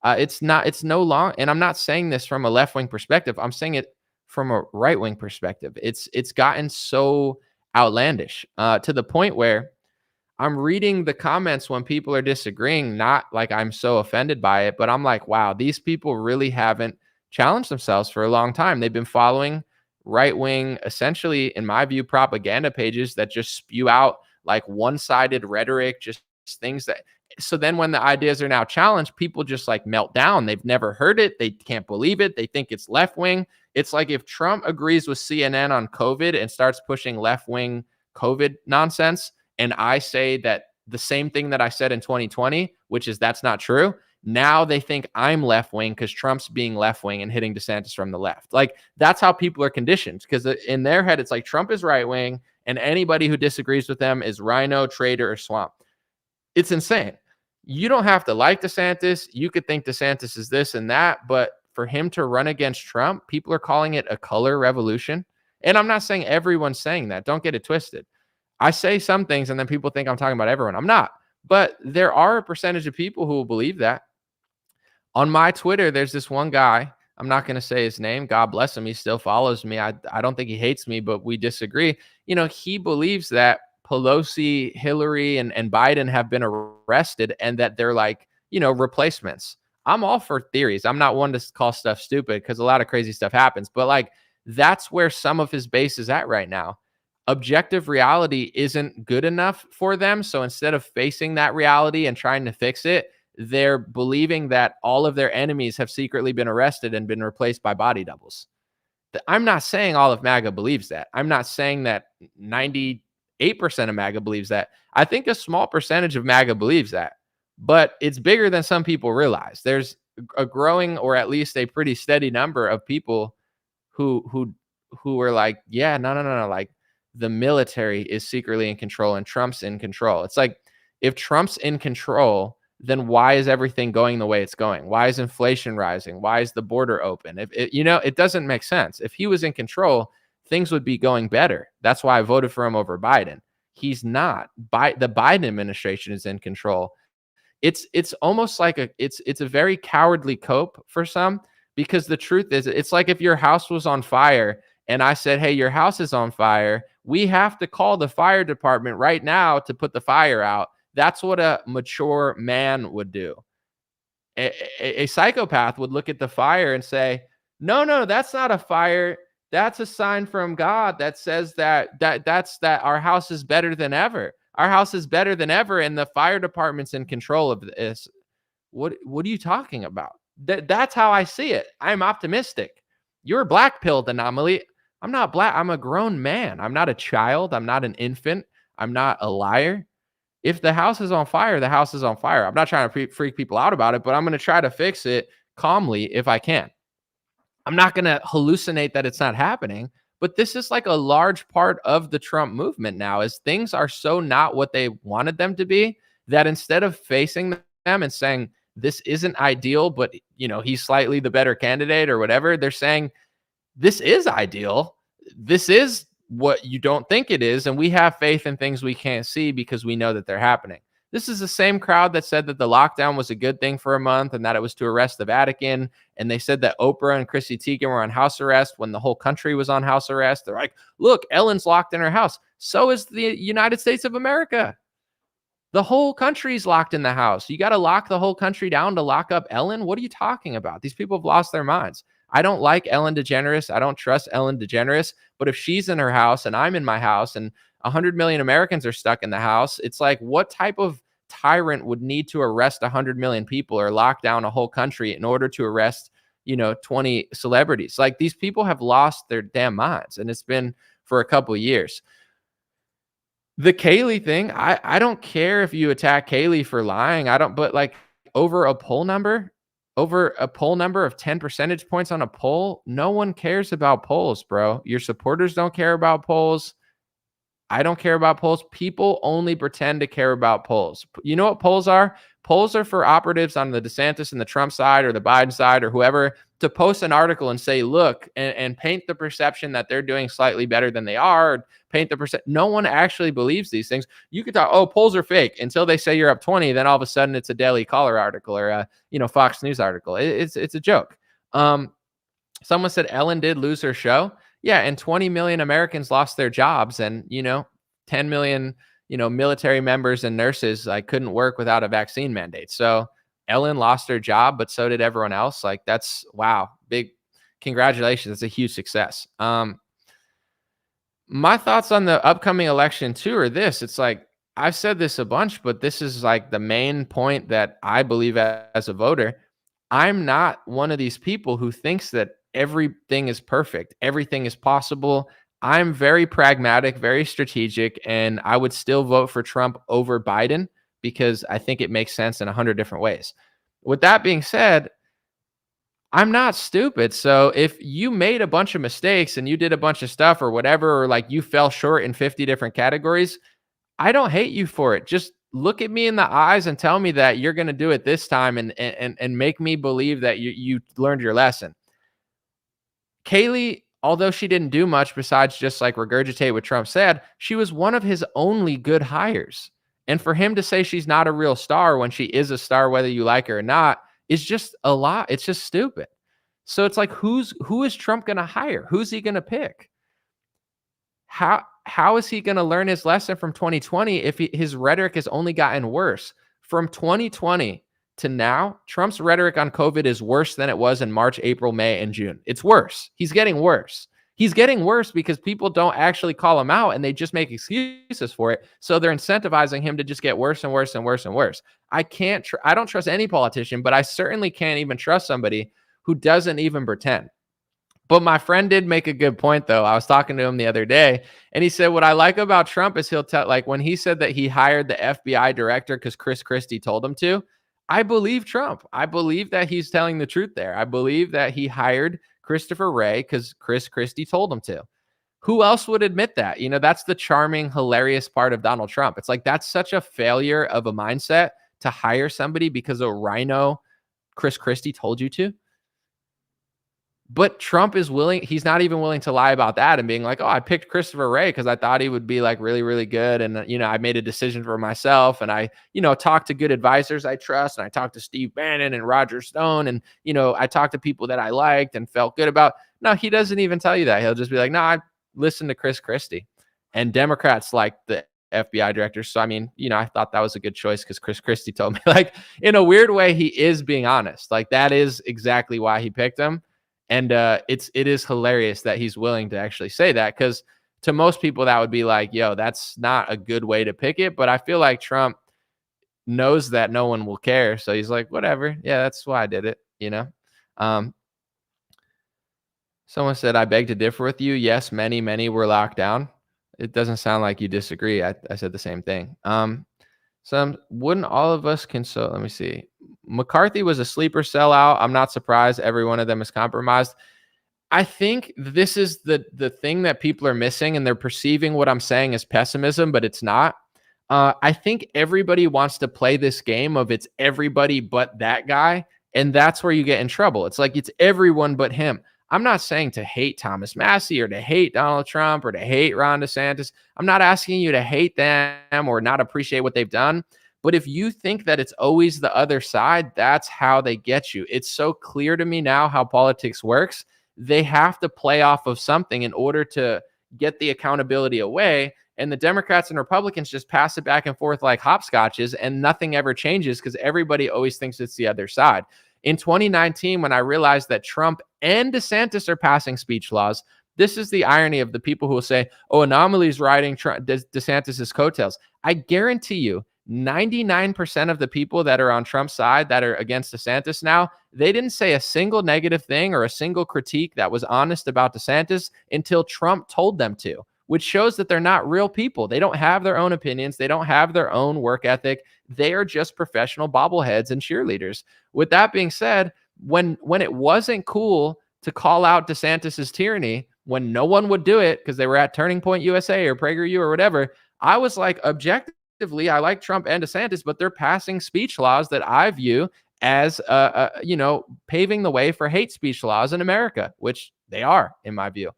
It's no long, and I'm not saying this from a left-wing perspective. I'm saying it from a right-wing perspective. It's gotten so outlandish to the point where I'm reading the comments when people are disagreeing, not like I'm so offended by it, but I'm like, wow, these people really haven't challenged themselves for a long time. They've been following right-wing, essentially, in my view, propaganda pages that just spew out like one-sided rhetoric, just things that. So then when the ideas are now challenged, people just like melt down. They've never heard it. They can't believe it. They think it's left-wing. It's like if Trump agrees with CNN on COVID and starts pushing left-wing COVID nonsense, and I say that the same thing that I said in 2020, which is that's not true. Now they think I'm left-wing because Trump's being left-wing and hitting DeSantis from the left. Like, that's how people are conditioned, because in their head, it's like Trump is right-wing and anybody who disagrees with them is rhino, traitor, or swamp. It's insane. You don't have to like DeSantis. You could think DeSantis is this and that, but for him to run against Trump, people are calling it a color revolution. And I'm not saying everyone's saying that. Don't get it twisted. I say some things and then people think I'm talking about everyone. I'm not. But there are a percentage of people who will believe that. On my Twitter, there's this one guy. I'm not going to say his name. God bless him. He still follows me. I don't think he hates me, but we disagree. He believes that Pelosi, Hillary, and Biden have been arrested and that they're like, replacements. I'm all for theories. I'm not one to call stuff stupid because a lot of crazy stuff happens. But like, that's where some of his base is at right now. Objective reality isn't good enough for them. So instead of facing that reality and trying to fix it, they're believing that all of their enemies have secretly been arrested and been replaced by body doubles. I'm not saying all of MAGA believes that. I'm not saying that 98% of MAGA believes that. I think a small percentage of MAGA believes that, but it's bigger than some people realize. There's a growing, or at least a pretty steady number of people who are like, yeah, no. Like, the military is secretly in control and Trump's in control. It's like, if Trump's in control, then why is everything going the way it's going? Why is inflation rising? Why is the border open? It doesn't make sense. If he was in control, things would be going better. That's why I voted for him over Biden. He's not. The Biden administration is in control. It's almost like it's a very cowardly cope for some, because the truth is, it's like if your house was on fire and I said, hey, your house is on fire, we have to call the fire department right now to put the fire out. That's what a mature man would do. A psychopath would look at the fire and say, no, that's not a fire. That's a sign from God that says that our house is better than ever. Our house is better than ever, and the fire department's in control of this. What are you talking about? That's how I see it. I'm optimistic. You're a black pilled anomaly. I'm not black. I'm a grown man. I'm not a child. I'm not an infant. I'm not a liar. If the house is on fire, the house is on fire. I'm not trying to freak people out about it, but I'm going to try to fix it calmly if I can. I'm not going to hallucinate that it's not happening, but this is like a large part of the Trump movement now, is things are so not what they wanted them to be, that instead of facing them and saying, this isn't ideal, but he's slightly the better candidate or whatever, they're saying, this is ideal. This is what you don't think it is. And we have faith in things we can't see because we know that they're happening. This is the same crowd that said that the lockdown was a good thing for a month and that it was to arrest the Vatican. And they said that Oprah and Chrissy Teigen were on house arrest when the whole country was on house arrest. They're like, look, Ellen's locked in her house. So is the United States of America. The whole country's locked in the house. You got to lock the whole country down to lock up Ellen? What are you talking about? These people have lost their minds. I don't like Ellen DeGeneres. I don't trust Ellen DeGeneres. But if she's in her house and I'm in my house and 100 million Americans are stuck in the house, it's like, what type of tyrant would need to arrest 100 million people or lock down a whole country in order to arrest, 20 celebrities? Like, these people have lost their damn minds, and it's been for a couple of years. The Kayleigh thing, I don't care if you attack Kayleigh for lying. But like, over a poll number of 10 percentage points on a poll, no one cares about polls, bro. Your supporters don't care about polls. I don't care about polls. People only pretend to care about polls. You know what polls are? Polls are for operatives on the DeSantis and the Trump side or the Biden side or whoever to post an article and say, look, and paint the perception that they're doing slightly better than they are. Or paint the percent. No one actually believes these things. You could talk, oh, polls are fake until they say you're up 20. Then all of a sudden it's a Daily Caller article or a Fox News article. It's a joke. Someone said Ellen did lose her show. Yeah, and 20 million Americans lost their jobs, and 10 million military members and nurses couldn't work without a vaccine mandate. So Ellen lost her job, but so did everyone else. Like, that's, wow, big congratulations. It's a huge success. My thoughts on the upcoming election too are this. It's like, I've said this a bunch, but this is like the main point that I believe as a voter. I'm not one of these people who thinks that everything is perfect. Everything is possible. I'm very pragmatic, very strategic, and I would still vote for Trump over Biden because I think it makes sense in 100 different ways. With that being said, I'm not stupid. So if you made a bunch of mistakes and you did a bunch of stuff or whatever, or like you fell short in 50 different categories, I don't hate you for it. Just look at me in the eyes and tell me that you're going to do it this time and make me believe that you learned your lesson. Kayleigh, although she didn't do much besides just like regurgitate what Trump said, she was one of his only good hires. And for him to say she's not a real star when she is a star, whether you like her or not, is just a lot. It's just stupid. So it's like, who is Trump going to hire? Who's he going to pick? How is he going to learn his lesson from 2020 if his rhetoric has only gotten worse? From 2020 to now, Trump's rhetoric on COVID is worse than it was in March, April, May, and June. It's worse. He's getting worse. He's getting worse because people don't actually call him out and they just make excuses for it. So they're incentivizing him to just get worse and worse and worse and worse. I don't trust any politician, but I certainly can't even trust somebody who doesn't even pretend. But my friend did make a good point, though. I was talking to him the other day, and he said, what I like about Trump is he'll tell, like when he said that he hired the FBI director because Chris Christie told him to, I believe Trump. I believe that he's telling the truth there. I believe that he hired Christopher Wray because Chris Christie told him to. Who else would admit that? That's the charming, hilarious part of Donald Trump. It's like, that's such a failure of a mindset to hire somebody because a rhino Chris Christie told you to? But Trump is willing. He's not even willing to lie about that and being like, oh, I picked Christopher Wray because I thought he would be like really, really good. And, I made a decision for myself, and I, talked to good advisors I trust. And I talked to Steve Bannon and Roger Stone. And, I talked to people that I liked and felt good about. No, he doesn't even tell you that. He'll just be like, no, I listened to Chris Christie. And Democrats like the FBI director. So, I thought that was a good choice because Chris Christie told me, like, in a weird way, he is being honest. Like, that is exactly why he picked him. And it is hilarious that he's willing to actually say that, because to most people that would be like, yo, that's not a good way to pick it. But I feel like Trump knows that no one will care. So he's like, whatever. Yeah, that's why I did it. Someone said, I beg to differ with you. Yes, many, many were locked down. It doesn't sound like you disagree. I said the same thing. Wouldn't all of us console? Let me see. McCarthy was a sleeper sellout. I'm not surprised. Every one of them is compromised. I think this is the thing that people are missing, and they're perceiving what I'm saying as pessimism, but it's not. I think everybody wants to play this game of it's everybody but that guy, and that's where you get in trouble. It's like it's everyone but him. I'm not saying to hate Thomas Massey or to hate Donald Trump or to hate Ron DeSantis. I'm not asking you to hate them or not appreciate what they've done. But if you think that it's always the other side, that's how they get you. It's so clear to me now how politics works. They have to play off of something in order to get the accountability away. And the Democrats and Republicans just pass it back and forth like hopscotches, and nothing ever changes because everybody always thinks it's the other side. In 2019, when I realized that Trump and DeSantis are passing speech laws, this is the irony of the people who will say, oh, Anomaly's riding DeSantis's coattails. I guarantee you, 99% of the people that are on Trump's side that are against DeSantis now, they didn't say a single negative thing or a single critique that was honest about DeSantis until Trump told them to, which shows that they're not real people. They don't have their own opinions. They don't have their own work ethic. They are just professional bobbleheads and cheerleaders. With that being said, when it wasn't cool to call out DeSantis's tyranny, when no one would do it because they were at Turning Point USA or PragerU or whatever, I was like, objectively, I like Trump and DeSantis, but they're passing speech laws that I view as, paving the way for hate speech laws in America, which they are, in my view.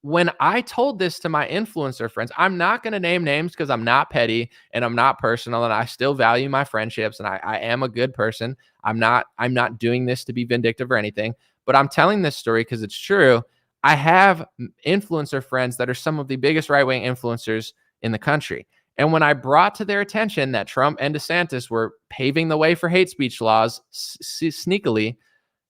When I told this to my influencer friends, I'm not going to name names because I'm not petty and I'm not personal, and I still value my friendships, and I am a good person. I'm not doing this to be vindictive or anything, but I'm telling this story because it's true. I have influencer friends that are some of the biggest right-wing influencers in the country. And when I brought to their attention that Trump and DeSantis were paving the way for hate speech laws sneakily,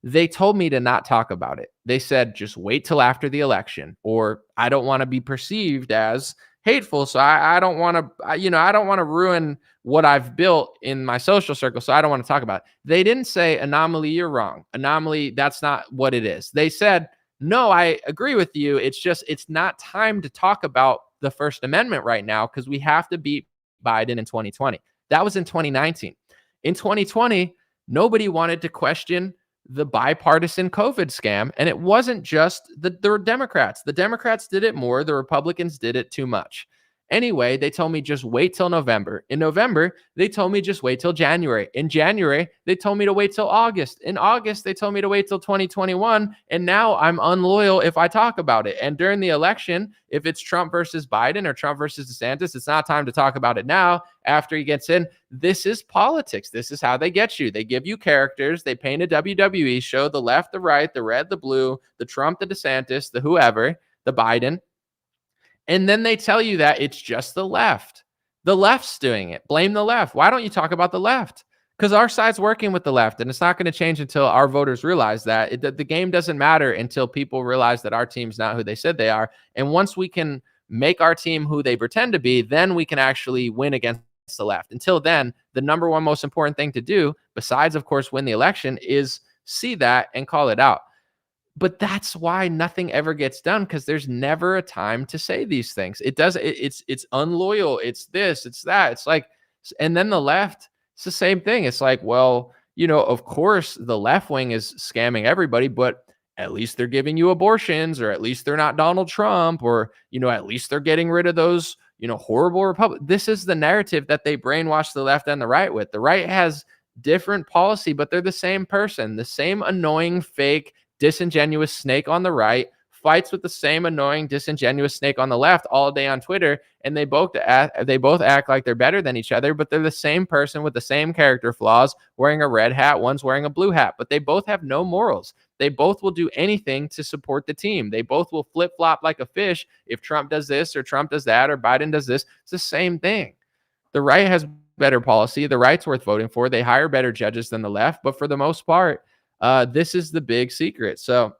they told me to not talk about it. They said, just wait till after the election, or I don't want to be perceived as hateful. So I don't want to, I don't want to ruin what I've built in my social circle. So I don't want to talk about it. They didn't say, Anomaly, you're wrong. Anomaly, that's not what it is. They said, no, I agree with you. It's just, it's not time to talk about the First Amendment right now because we have to beat Biden in 2020. That was in 2019. In 2020, nobody wanted to question the bipartisan COVID scam. And it wasn't just the Democrats. The Democrats did it more. The Republicans did it too much. Anyway, they told me just wait till November. In November, they told me just wait till January. In January, they told me to wait till August. In August, they told me to wait till 2021. And now I'm unloyal if I talk about it. And during the election, if it's Trump versus Biden or Trump versus DeSantis, it's not time to talk about it now after he gets in. This is politics. This is how they get you. They give you characters. They paint a WWE show, the left, the right, the red, the blue, the Trump, the DeSantis, the whoever, the Biden. And then they tell you that it's just the left. The left's doing it. Blame the left. Why don't you talk about the left? Because our side's working with the left, and it's not going to change until our voters realize that. The game doesn't matter until people realize that our team's not who they said they are. And once we can make our team who they pretend to be, then we can actually win against the left. Until then, the number one most important thing to do, besides, of course, win the election, is see that and call it out. But that's why nothing ever gets done, because there's never a time to say these things. It's unloyal. It's this, it's that. It's like, and then the left, it's the same thing. It's like, well, of course the left wing is scamming everybody, but at least they're giving you abortions, or at least they're not Donald Trump, or, at least they're getting rid of those, horrible Republic. This is the narrative that they brainwash the left and the right with. The right has different policy, but they're the same person. The same annoying, fake, disingenuous snake on the right fights with the same annoying, disingenuous snake on the left all day on Twitter, and they both act like they're better than each other, but they're the same person with the same character flaws, wearing a red hat, one's wearing a blue hat, but they both have no morals. They both will do anything to support the team. They both will flip-flop like a fish if Trump does this or Trump does that or Biden does this. It's the same thing. The right has better policy. The right's worth voting for. They hire better judges than the left, but for the most part, this is the big secret. So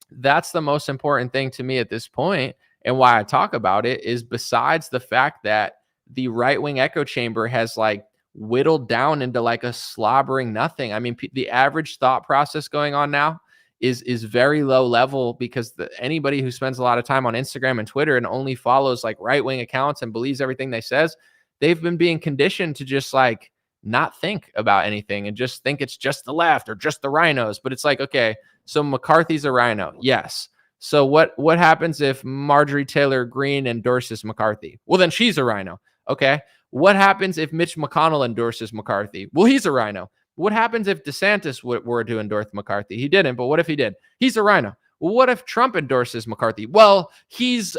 that's the most important thing to me at this point, and why I talk about it is, besides the fact that the right-wing echo chamber has like whittled down into like a slobbering nothing. I mean, the average thought process going on now is very low level, because anybody who spends a lot of time on Instagram and Twitter and only follows like right-wing accounts and believes everything they says, they've been being conditioned to just like not think about anything and just think it's just the left or just the rhinos. But it's like, okay, so McCarthy's a rhino. Yes. So what happens if Marjorie Taylor Greene endorses McCarthy? Well, then she's a rhino. Okay. What happens if Mitch McConnell endorses McCarthy? Well, he's a rhino. What happens if DeSantis were to endorse McCarthy? He didn't, but what if he did? He's a rhino. Well, what if Trump endorses McCarthy? Well, he's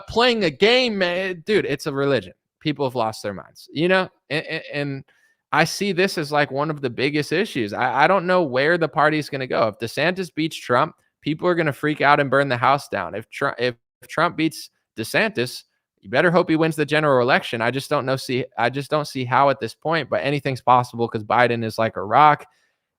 playing a game, man. Dude, it's a religion. People have lost their minds, and I see this as like one of the biggest issues. I don't know where the party's going to go. If DeSantis beats Trump, people are going to freak out and burn the house down. If Trump beats DeSantis, you better hope he wins the general election. I just don't see how at this point, but anything's possible because Biden is like a rock.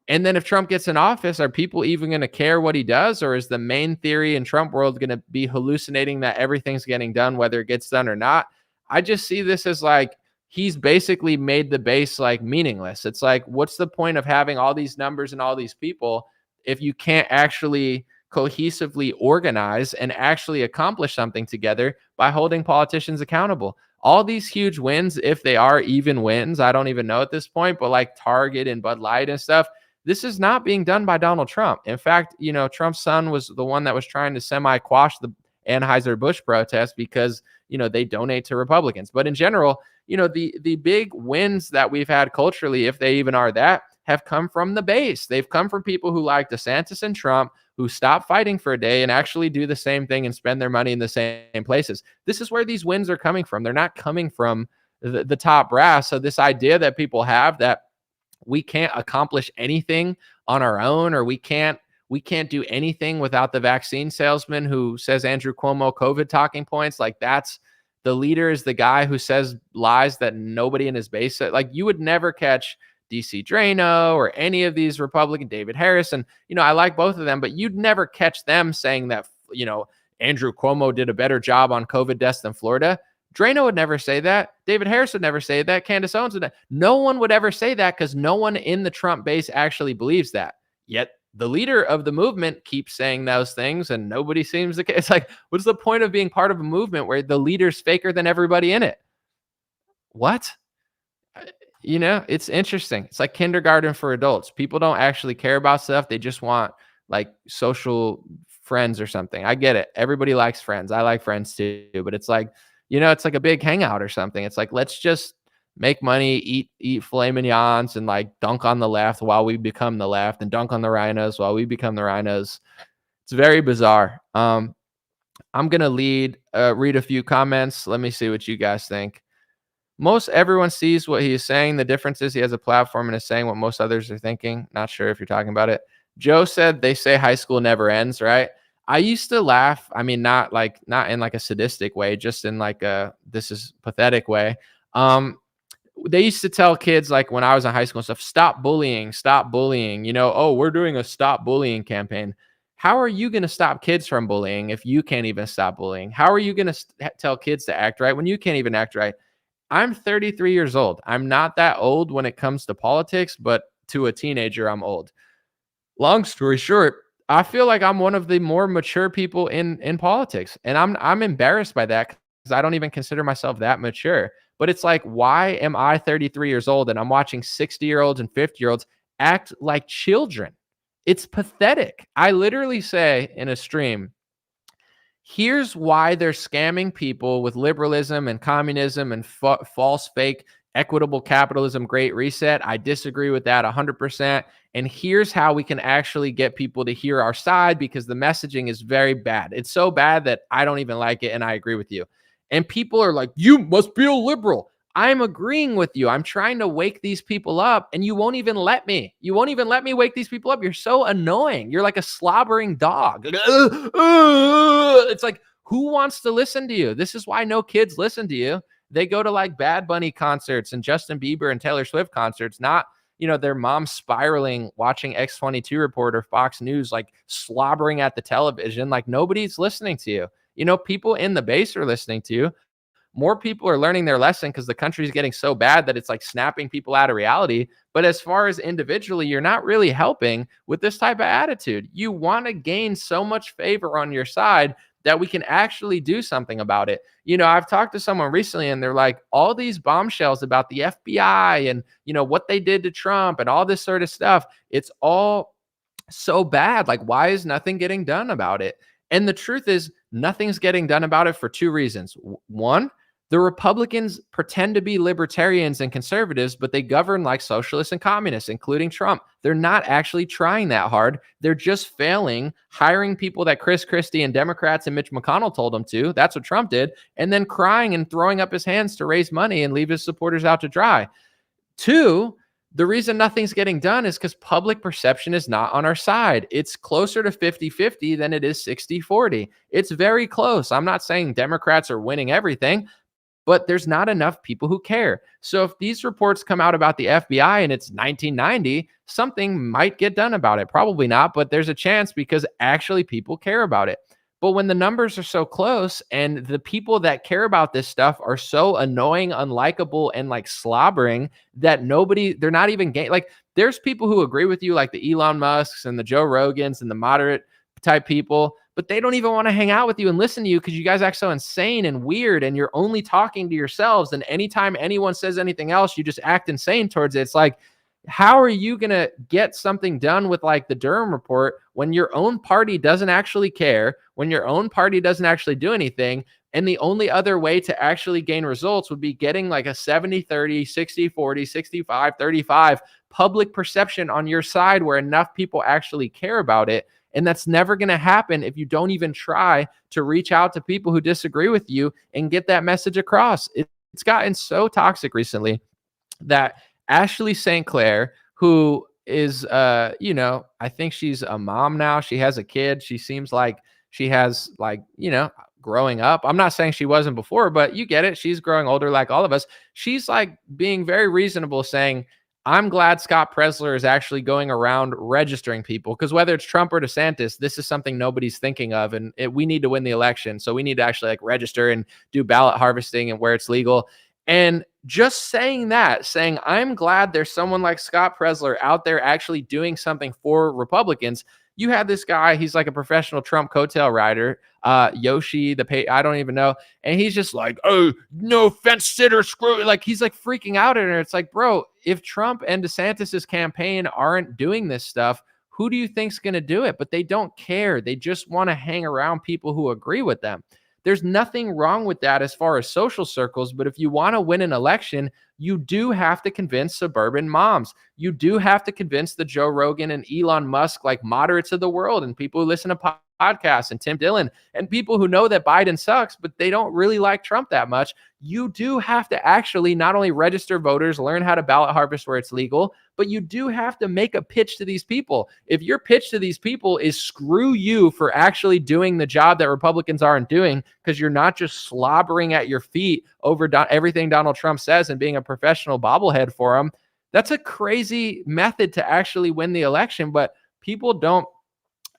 And then if Trump gets in office, are people even going to care what he does? Or is the main theory in Trump world going to be hallucinating that everything's getting done, whether it gets done or not? I just see this as like, he's basically made the base like meaningless. It's like, what's the point of having all these numbers and all these people if you can't actually cohesively organize and actually accomplish something together by holding politicians accountable? All these huge wins, if they are even wins, I don't even know at this point, but like Target and Bud Light and stuff, this is not being done by Donald Trump. In fact, Trump's son was the one that was trying to semi-quash the Anheuser-Busch protest because, they donate to Republicans. But in general, the big wins that we've had culturally, if they even are that, have come from the base. They've come from people who like DeSantis and Trump, who stop fighting for a day and actually do the same thing and spend their money in the same places. This is where these wins are coming from. They're not coming from the top brass. So this idea that people have that we can't accomplish anything on our own, or we can't do anything without the vaccine salesman who says Andrew Cuomo COVID talking points, like that's the leader is the guy who says lies that nobody in his base said. Like, you would never catch DC Drano or any of these Republican, David Harris. And, I like both of them, but you'd never catch them saying that, Andrew Cuomo did a better job on COVID deaths than Florida. Drano would never say that. David Harris would never say that. Candace Owens would. No one would ever say that because no one in the Trump base actually believes that. Yet the leader of the movement keeps saying those things and nobody seems to care. It's like, what's the point of being part of a movement where the leader's faker than everybody in it? What? It's interesting. It's like kindergarten for adults. People don't actually care about stuff. They just want like social friends or something. I get it. Everybody likes friends. I like friends too, but it's like, it's like a big hangout or something. It's like, let's just make money, eat filet mignons, and like dunk on the left while we become the left, and dunk on the rhinos while we become the rhinos. It's very bizarre. I'm gonna read a few comments. Let me see what you guys think. Most everyone sees what he is saying. The difference is he has a platform and is saying what most others are thinking. Not sure if you're talking about it. Joe said they say high school never ends, right? I used to laugh. I mean, not in like a sadistic way, just in like a this is pathetic way. They used to tell kids, like when I was in high school and stuff, stop bullying. Oh, we're doing a stop bullying campaign. How are you going to stop kids from bullying if you can't even stop bullying? How are you going to tell kids to act right when you can't even act right? I'm 33 years old. I'm not that old when it comes to politics, but to a teenager, I'm old. Long story short, I feel like I'm one of the more mature people in politics, and I'm embarrassed by that because I don't even consider myself that mature. But it's like, why am I 33 years old and I'm watching 60-year-olds and 50-year-olds act like children? It's pathetic. I literally say in a stream, Here's why they're scamming people with liberalism and communism and false, fake, equitable capitalism, great reset. I disagree with that 100%. And here's how we can actually get people to hear our side, because the messaging is very bad. It's so bad that I don't even like it. And I agree with you. And people are like, you must be a liberal. I'm agreeing with you. I'm trying to wake these people up, and you won't even let me. You won't even let me wake these people up. You're so annoying. You're like a slobbering dog. It's like, who wants to listen to you? This is why no kids listen to you. They go to like Bad Bunny concerts and Justin Bieber and Taylor Swift concerts, not, their mom spiraling, watching X22 Report or Fox News, like slobbering at the television. Like, nobody's listening to you. People in the base are listening to you. More people are learning their lesson because the country's getting so bad that it's like snapping people out of reality. But as far as individually, you're not really helping with this type of attitude. You want to gain so much favor on your side that we can actually do something about it. I've talked to someone recently and they're like, all these bombshells about the FBI and, what they did to Trump and all this sort of stuff, it's all so bad. Like, why is nothing getting done about it? And the truth is, nothing's getting done about it for two reasons. One, the Republicans pretend to be libertarians and conservatives, but they govern like socialists and communists, including Trump. They're not actually trying that hard. They're just failing, hiring people that Chris Christie and Democrats and Mitch McConnell told them to. That's what Trump did. And then crying and throwing up his hands to raise money and leave his supporters out to dry. Two, the reason nothing's getting done is because public perception is not on our side. It's closer to 50-50 than it is 60-40. It's very close. I'm not saying Democrats are winning everything, but there's not enough people who care. So if these reports come out about the FBI and it's 1990, something might get done about it. Probably not, but there's a chance because actually people care about it. But when the numbers are so close and the people that care about this stuff are so annoying, unlikable, and like slobbering that they're not even like, there's people who agree with you, like the Elon Musks and the Joe Rogans and the moderate type people, but they don't even want to hang out with you and listen to you because you guys act so insane and weird and you're only talking to yourselves. And anytime anyone says anything else, you just act insane towards it. It's like, how are you going to get something done with like the Durham report when your own party doesn't actually care, when your own party doesn't actually do anything? And the only other way to actually gain results would be getting like a 70-30, 60-40, 65-35 public perception on your side where enough people actually care about it. And that's never going to happen if you don't even try to reach out to people who disagree with you and get that message across. It's gotten so toxic recently that Ashley St. Clair, who is, I think she's a mom now. She has a kid. She seems like she has growing up. I'm not saying she wasn't before, but you get it. She's growing older like all of us. She's like being very reasonable, saying, I'm glad Scott Presler is actually going around registering people, because whether it's Trump or DeSantis, this is something nobody's thinking of. And we need to win the election. So we need to actually like register and do ballot harvesting and where it's legal. And just saying, I'm glad there's someone like Scott Presler out there actually doing something for Republicans. You have this guy, he's like a professional Trump coattail rider, Yoshi, I don't even know. And he's just like, oh, no fence sitter, screw. Like, he's like freaking out at her. It's like, bro, if Trump and DeSantis's campaign aren't doing this stuff, who do you think's going to do it? But they don't care. They just want to hang around people who agree with them. There's nothing wrong with that as far as social circles, but if you want to win an election, you do have to convince suburban moms. You do have to convince the Joe Rogan and Elon Musk, like moderates of the world, and people who listen to podcasts, and Tim Dillon, and people who know that Biden sucks, but they don't really like Trump that much. You do have to actually not only register voters, learn how to ballot harvest where it's legal, but you do have to make a pitch to these people. If your pitch to these people is screw you for actually doing the job that Republicans aren't doing, because you're not just slobbering at your feet over everything Donald Trump says and being a professional bobblehead for him, that's a crazy method to actually win the election. But people don't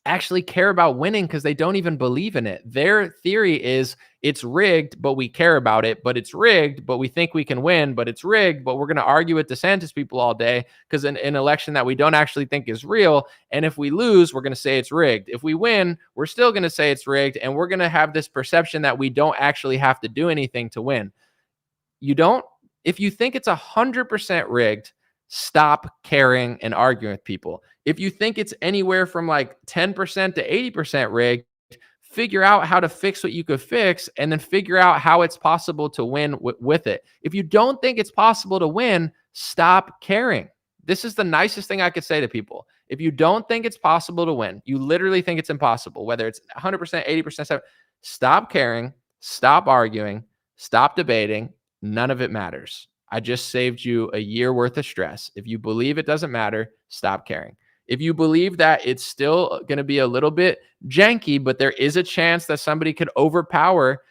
actually care about winning because they don't even believe in it. Their theory is it's rigged, but we care about it, but it's rigged, but we think we can win, but it's rigged, but we're going to argue with DeSantis people all day because an election that we don't actually think is real. And if we lose, we're going to say it's rigged. If we win, we're still going to say it's rigged. And we're going to have this perception that we don't actually have to do anything to win. If you think it's 100% rigged, stop caring and arguing with people. If you think it's anywhere from like 10% to 80% rigged, figure out how to fix what you could fix, and then figure out how it's possible to win with it. If you don't think it's possible to win, stop caring. This is the nicest thing I could say to people. If you don't think it's possible to win, you literally think it's impossible, whether it's 100%, 80%, stop caring, stop arguing, stop debating. None of it matters. I just saved you a year worth of stress. If you believe it doesn't matter, stop caring. If you believe that it's still going to be a little bit janky, but there is a chance that somebody could overpower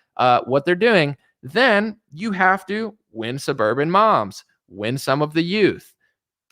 what they're doing, then you have to win suburban moms, win some of the youth,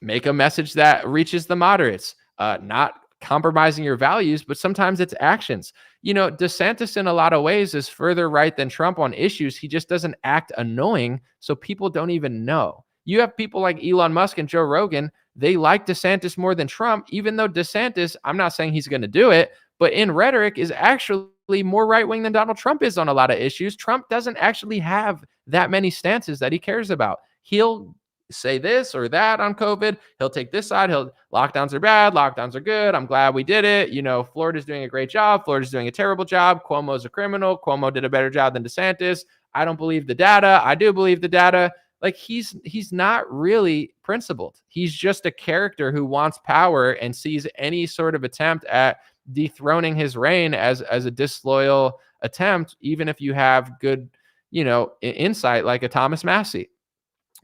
make a message that reaches the moderates, not compromising your values, but sometimes it's actions. DeSantis in a lot of ways is further right than Trump on issues. He just doesn't act annoying, so people don't even know. You have people like Elon Musk and Joe Rogan. They like DeSantis more than Trump, even though DeSantis, I'm not saying he's going to do it, but in rhetoric is actually more right-wing than Donald Trump is on a lot of issues. Trump doesn't actually have that many stances that he cares about. He'll say this or that on COVID. He'll take this side. Lockdowns are bad. Lockdowns are good. I'm glad we did it. Florida's doing a great job. Florida's doing a terrible job. Cuomo's a criminal. Cuomo did a better job than DeSantis. I don't believe the data. I do believe the data. Like he's not really principled. He's just a character who wants power and sees any sort of attempt at dethroning his reign as a disloyal attempt, even if you have good, insight like a Thomas Massie.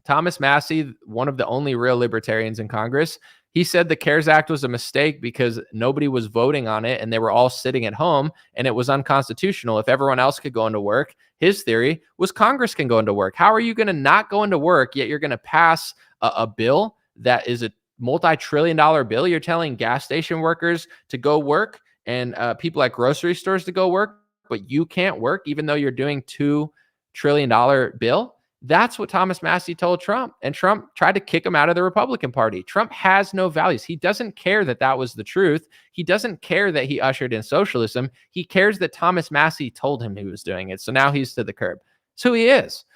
Thomas Massie, one of the only real libertarians in Congress, he said the CARES Act was a mistake because nobody was voting on it and they were all sitting at home and it was unconstitutional. If everyone else could go into work, his theory was Congress can go into work. How are you going to not go into work, yet you're going to pass a bill that is a multi-trillion-dollar bill? You're telling gas station workers to go work and people at grocery stores to go work, but you can't work even though you're doing $2 trillion bill? That's what Thomas Massie told Trump, and Trump tried to kick him out of the Republican Party. Trump has no values. He doesn't care that that was the truth. He doesn't care that he ushered in socialism. He cares that Thomas Massie told him he was doing it. So now he's to the curb. So he is.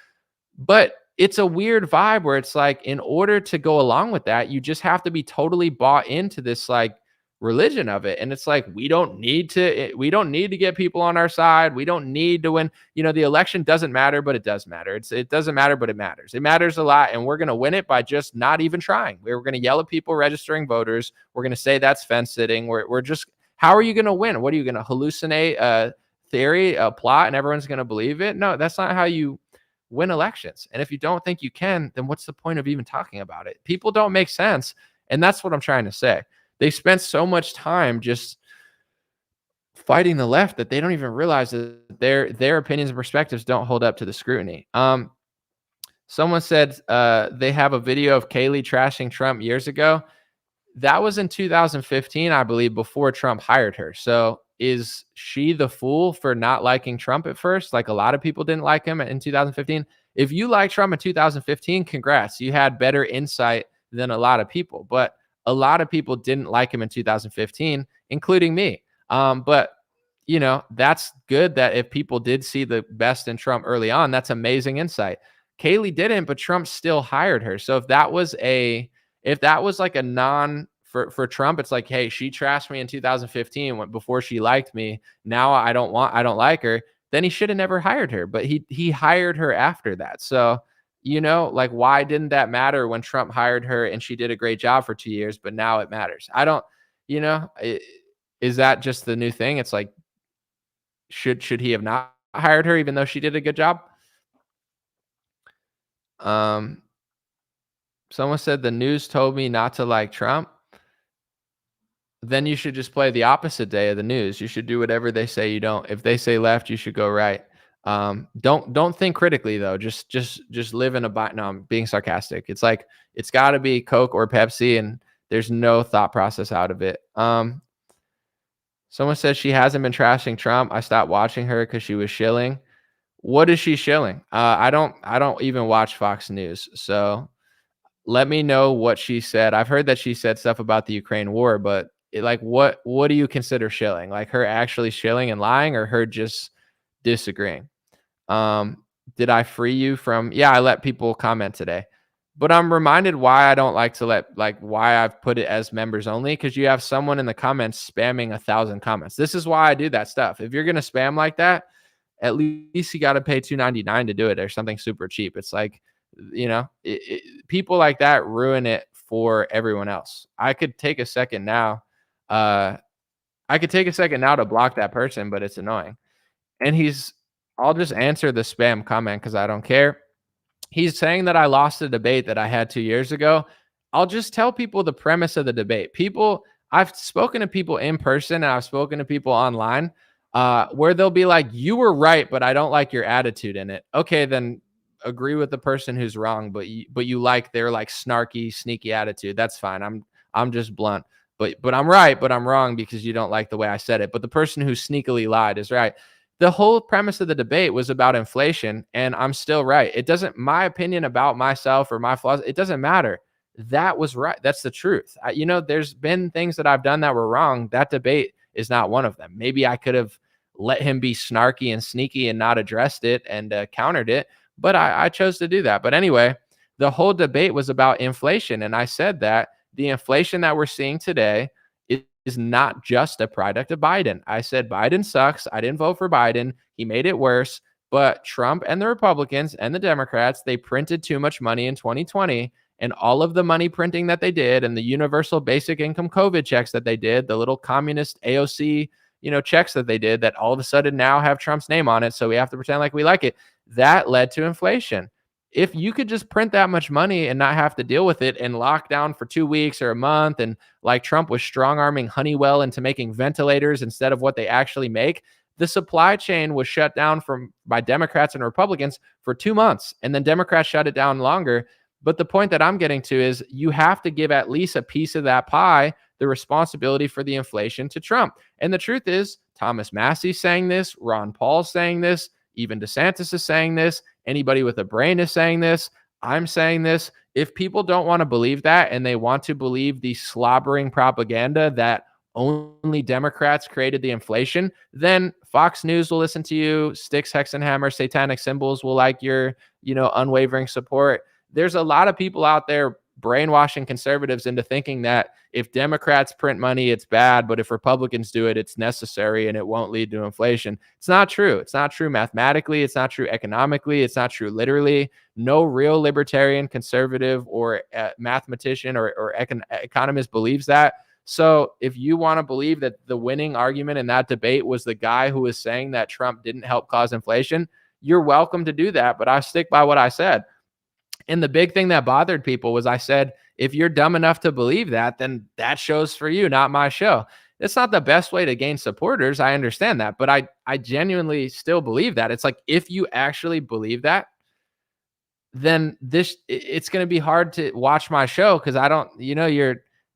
But it's a weird vibe where it's like, in order to go along with that, you just have to be totally bought into this like religion of it. And it's like, we don't need to get people on our side. We don't need to win. The election doesn't matter, but it does matter. It doesn't matter, but it matters. It matters a lot. And we're going to win it by just not even trying. We're going to yell at people registering voters. We're going to say that's fence sitting. We're just, how are you going to win? What are you going to hallucinate a theory, a plot, and everyone's going to believe it? No, that's not how you win elections. And if you don't think you can, then what's the point of even talking about it? People don't make sense. And that's what I'm trying to say. They spent so much time just fighting the left that they don't even realize that their opinions and perspectives don't hold up to the scrutiny. Someone said they have a video of Kayleigh trashing Trump years ago. That was in 2015, I believe, before Trump hired her. So is she the fool for not liking Trump at first? Like a lot of people didn't like him in 2015. If you liked Trump in 2015, congrats. You had better insight than a lot of people. But a lot of people didn't like him in 2015, including me. But, that's good that if people did see the best in Trump early on, that's amazing insight. Kayleigh didn't, but Trump still hired her. So if that was like a non for Trump, it's like, hey, she trashed me in 2015 before she liked me. Now I don't like her. Then he should have never hired her, but he hired her after that. So, like, why didn't that matter when Trump hired her and she did a great job for 2 years, but now it matters? I don't, is that just the new thing? It's like, should he have not hired her even though she did a good job? Someone said the news told me not to like Trump. Then you should just play the opposite day of the news. You should do whatever they say you don't. If they say left, you should go right. Don't think critically though. Just live in a no, I'm being sarcastic. It's like, it's got to be Coke or Pepsi and there's no thought process out of it. Someone says she hasn't been trashing Trump. I stopped watching her because she was shilling. What is she shilling? I don't even watch Fox News. So let me know what she said. I've heard that she said stuff about the Ukraine war, but what do you consider shilling? Like her actually shilling and lying, or her just disagreeing? Did I free you from? Yeah, I let people comment today. But I'm reminded why I don't like to why I've put it as members only, because you have someone in the comments spamming 1,000 comments. This is why I do that stuff. If you're going to spam like that, at least you got to pay $2.99 to do it, or something super cheap. It's like, people like that ruin it for everyone else. I could take a second now. To block that person, but it's annoying. And I'll just answer the spam comment because I don't care. He's saying that I lost a debate that I had 2 years ago. I'll just tell people the premise of the debate. I've spoken to people in person and I've spoken to people online, where they'll be like, you were right, but I don't like your attitude in it. Okay, then agree with the person who's wrong, but you like their like snarky, sneaky attitude. That's fine. I'm just blunt. But I'm right, but I'm wrong because you don't like the way I said it. But the person who sneakily lied is right. The whole premise of the debate was about inflation, and I'm still right. My opinion about myself or my flaws, it doesn't matter. That was right. That's the truth. There's been things that I've done that were wrong. That debate is not one of them. Maybe I could have let him be snarky and sneaky and not addressed it and countered it, but I chose to do that. But anyway, the whole debate was about inflation, and I said that the inflation that we're seeing today is not just a product of Biden. I said Biden sucks. I didn't vote for Biden. He made it worse. But Trump and the Republicans and the Democrats, they printed too much money in 2020. And all of the money printing that they did, and the universal basic income COVID checks that they did, the little communist AOC, checks that they did that all of a sudden now have Trump's name on it. So we have to pretend like we like it. That led to inflation. If you could just print that much money and not have to deal with it and lock down for 2 weeks or a month, and like Trump was strong-arming Honeywell into making ventilators instead of what they actually make, the supply chain was shut down by Democrats and Republicans for 2 months, and then Democrats shut it down longer. But the point that I'm getting to is you have to give at least a piece of that pie, the responsibility for the inflation, to Trump. And the truth is, Thomas Massey's saying this, Ron Paul's saying this, even DeSantis is saying this. Anybody with a brain is saying this. I'm saying this. If people don't want to believe that, and they want to believe the slobbering propaganda that only Democrats created the inflation, then Fox News will listen to you. Sticks, Hex, and Hammer, satanic symbols will like your, unwavering support. There's a lot of people out there brainwashing conservatives into thinking that if Democrats print money, it's bad, but if Republicans do it, it's necessary and it won't lead to inflation. It's not true. It's not true mathematically. It's not true economically. It's not true literally. No real libertarian, conservative, or mathematician or economist believes that. So if you want to believe that the winning argument in that debate was the guy who was saying that Trump didn't help cause inflation, you're welcome to do that, but I stick by what I said. And the big thing that bothered people was I said, if you're dumb enough to believe that, then that show's for you, not my show. It's not the best way to gain supporters. I understand that, but I genuinely still believe that. It's like, if you actually believe that, then it's going to be hard to watch my show, because I don't,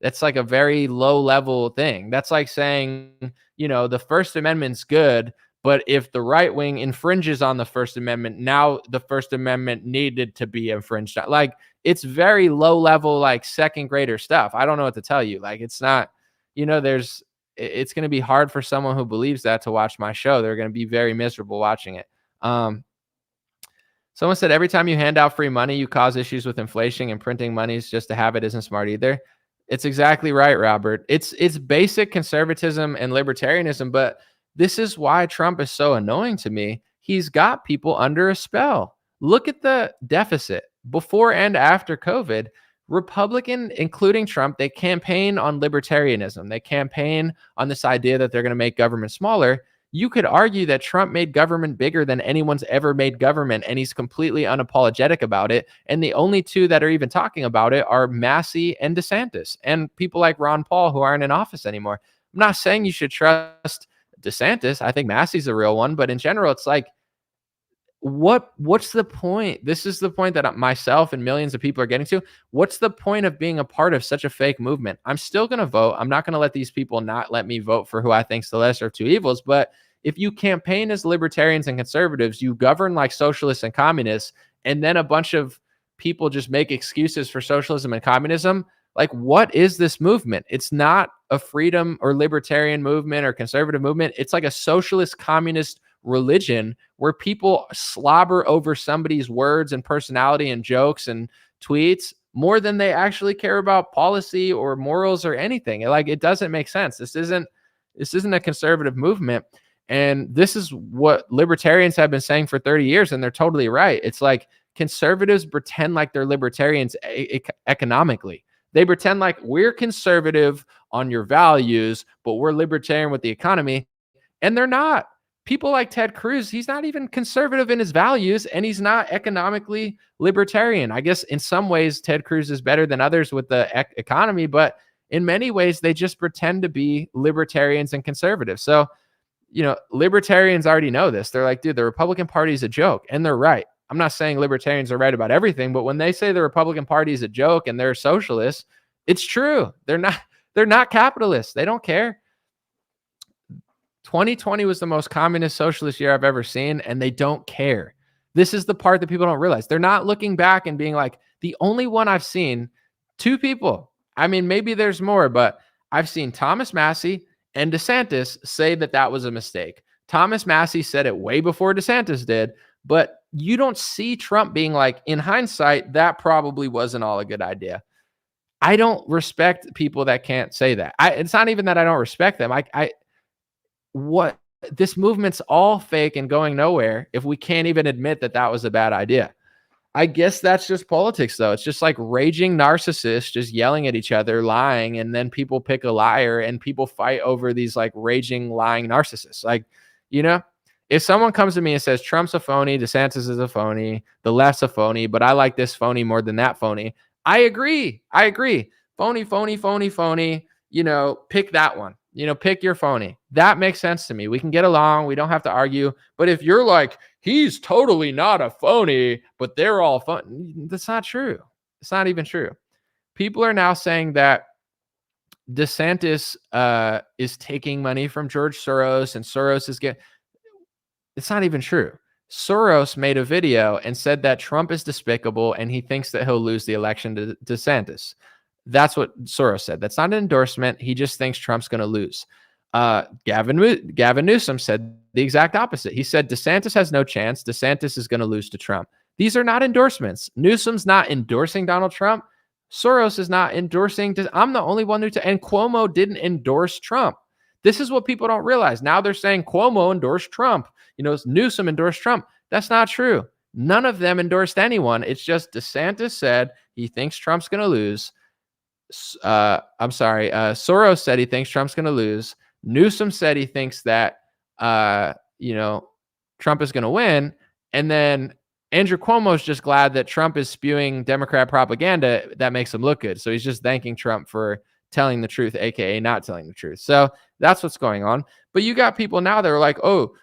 that's like a very low level thing. That's like saying, the First Amendment's good, but if the right wing infringes on the First Amendment, now the First Amendment needed to be infringed on. Like, it's very low level, like second grader stuff. I don't know what to tell you. Like, it's not, it's going to be hard for someone who believes that to watch my show. They're going to be very miserable watching it. Someone said, every time you hand out free money, you cause issues with inflation, and printing money is just a habit isn't smart either. It's exactly right, Robert. It's basic conservatism and libertarianism, but this is why Trump is so annoying to me. He's got people under a spell. Look at the deficit before and after COVID. Republican, including Trump, they campaign on libertarianism. They campaign on this idea that they're going to make government smaller. You could argue that Trump made government bigger than anyone's ever made government, and he's completely unapologetic about it. And the only two that are even talking about it are Massey and DeSantis, and people like Ron Paul who aren't in office anymore. I'm not saying you should trust DeSantis. I think Massey's a real one, but in general, it's like, what's the point? This is the point that myself and millions of people are getting to. What's the point of being a part of such a fake movement? I'm still going to vote. I'm not going to let these people not let me vote for who I think's the lesser of two evils. But if you campaign as libertarians and conservatives, you govern like socialists and communists, and then a bunch of people just make excuses for socialism and communism. Like, what is this movement? It's not a freedom or libertarian movement or conservative movement. It's like a socialist, communist, religion where people slobber over somebody's words and personality and jokes and tweets more than they actually care about policy or morals or anything. Like, it doesn't make sense. This isn't a conservative movement. And this is what libertarians have been saying for 30 years. And they're totally right. It's like conservatives pretend like they're libertarians economically. They pretend like we're conservative on your values, but we're libertarian with the economy. And they're not. People like Ted Cruz, he's not even conservative in his values, and he's not economically libertarian. I guess in some ways, Ted Cruz is better than others with the economy, but in many ways, they just pretend to be libertarians and conservatives. So, libertarians already know this. They're like, dude, the Republican Party is a joke, and they're right. I'm not saying libertarians are right about everything, but when they say the Republican Party is a joke and they're socialists, it's true. They're not capitalists. They don't care. 2020 was the most communist socialist year I've ever seen, and they don't care. This is the part that people don't realize. They're not looking back and being like, the only one I've seen, two people. I mean, maybe there's more, but I've seen Thomas Massie and DeSantis say that was a mistake. Thomas Massie said it way before DeSantis did, but you don't see Trump being like, in hindsight, that probably wasn't all a good idea. I don't respect people that can't say that. It's not even that I don't respect them. What this movement's all fake and going nowhere if we can't even admit that was a bad idea. I guess that's just politics, though. It's just like raging narcissists just yelling at each other, lying, and then people pick a liar and people fight over these like raging, lying narcissists. Like, if someone comes to me and says Trump's a phony, DeSantis is a phony, the left's a phony, but I like this phony more than that phony, I agree. Phony, phony, phony, phony. Pick that one. Pick your phony. That makes sense to me. We can get along. We don't have to argue. But if you're like, he's totally not a phony, but they're all phony, that's not true. It's not even true. People are now saying that DeSantis is taking money from George Soros and Soros is getting... It's not even true. Soros made a video and said that Trump is despicable and he thinks that he'll lose the election to DeSantis. That's what Soros said. That's not an endorsement. He just thinks Trump's going to lose. Gavin Newsom said the exact opposite. He said DeSantis has no chance. DeSantis is going to lose to Trump. These are not endorsements. Newsom's not endorsing Donald Trump. Soros is not endorsing. I'm the only one and Cuomo didn't endorse Trump. This is what people don't realize. Now they're saying Cuomo endorsed Trump. Newsom endorsed Trump. That's not true. None of them endorsed anyone. It's just DeSantis said he thinks Trump's going to lose. Soros said he thinks Trump's going to lose. Newsom said he thinks that, Trump is going to win. And then Andrew Cuomo is just glad that Trump is spewing Democrat propaganda that makes him look good. So he's just thanking Trump for telling the truth, aka not telling the truth. So that's what's going on. But you got people now that are like, oh,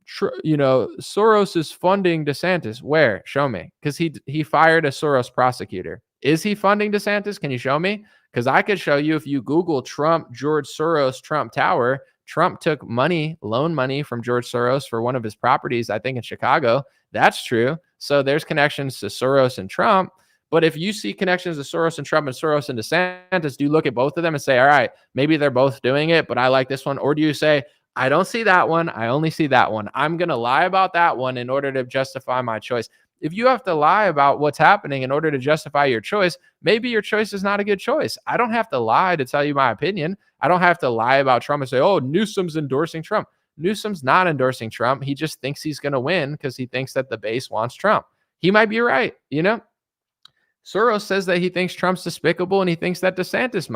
Soros is funding DeSantis. Where? Show me. Because he fired a Soros prosecutor. Is he funding DeSantis? Can you show me? Because I could show you if you Google Trump, George Soros, Trump Tower. Trump took loan money from George Soros for one of his properties, I think in Chicago. That's true. So there's connections to Soros and Trump. But if you see connections to Soros and Trump and Soros and DeSantis, do you look at both of them and say, all right, maybe they're both doing it, but I like this one? Or do you say, I don't see that one. I only see that one. I'm going to lie about that one in order to justify my choice. If you have to lie about what's happening in order to justify your choice, maybe your choice is not a good choice. I don't have to lie to tell you my opinion. I don't have to lie about Trump and say, oh, Newsom's endorsing Trump. Newsom's not endorsing Trump. He just thinks he's going to win because he thinks that the base wants Trump. He might be right, Soros says that he thinks Trump's despicable and he thinks that DeSantis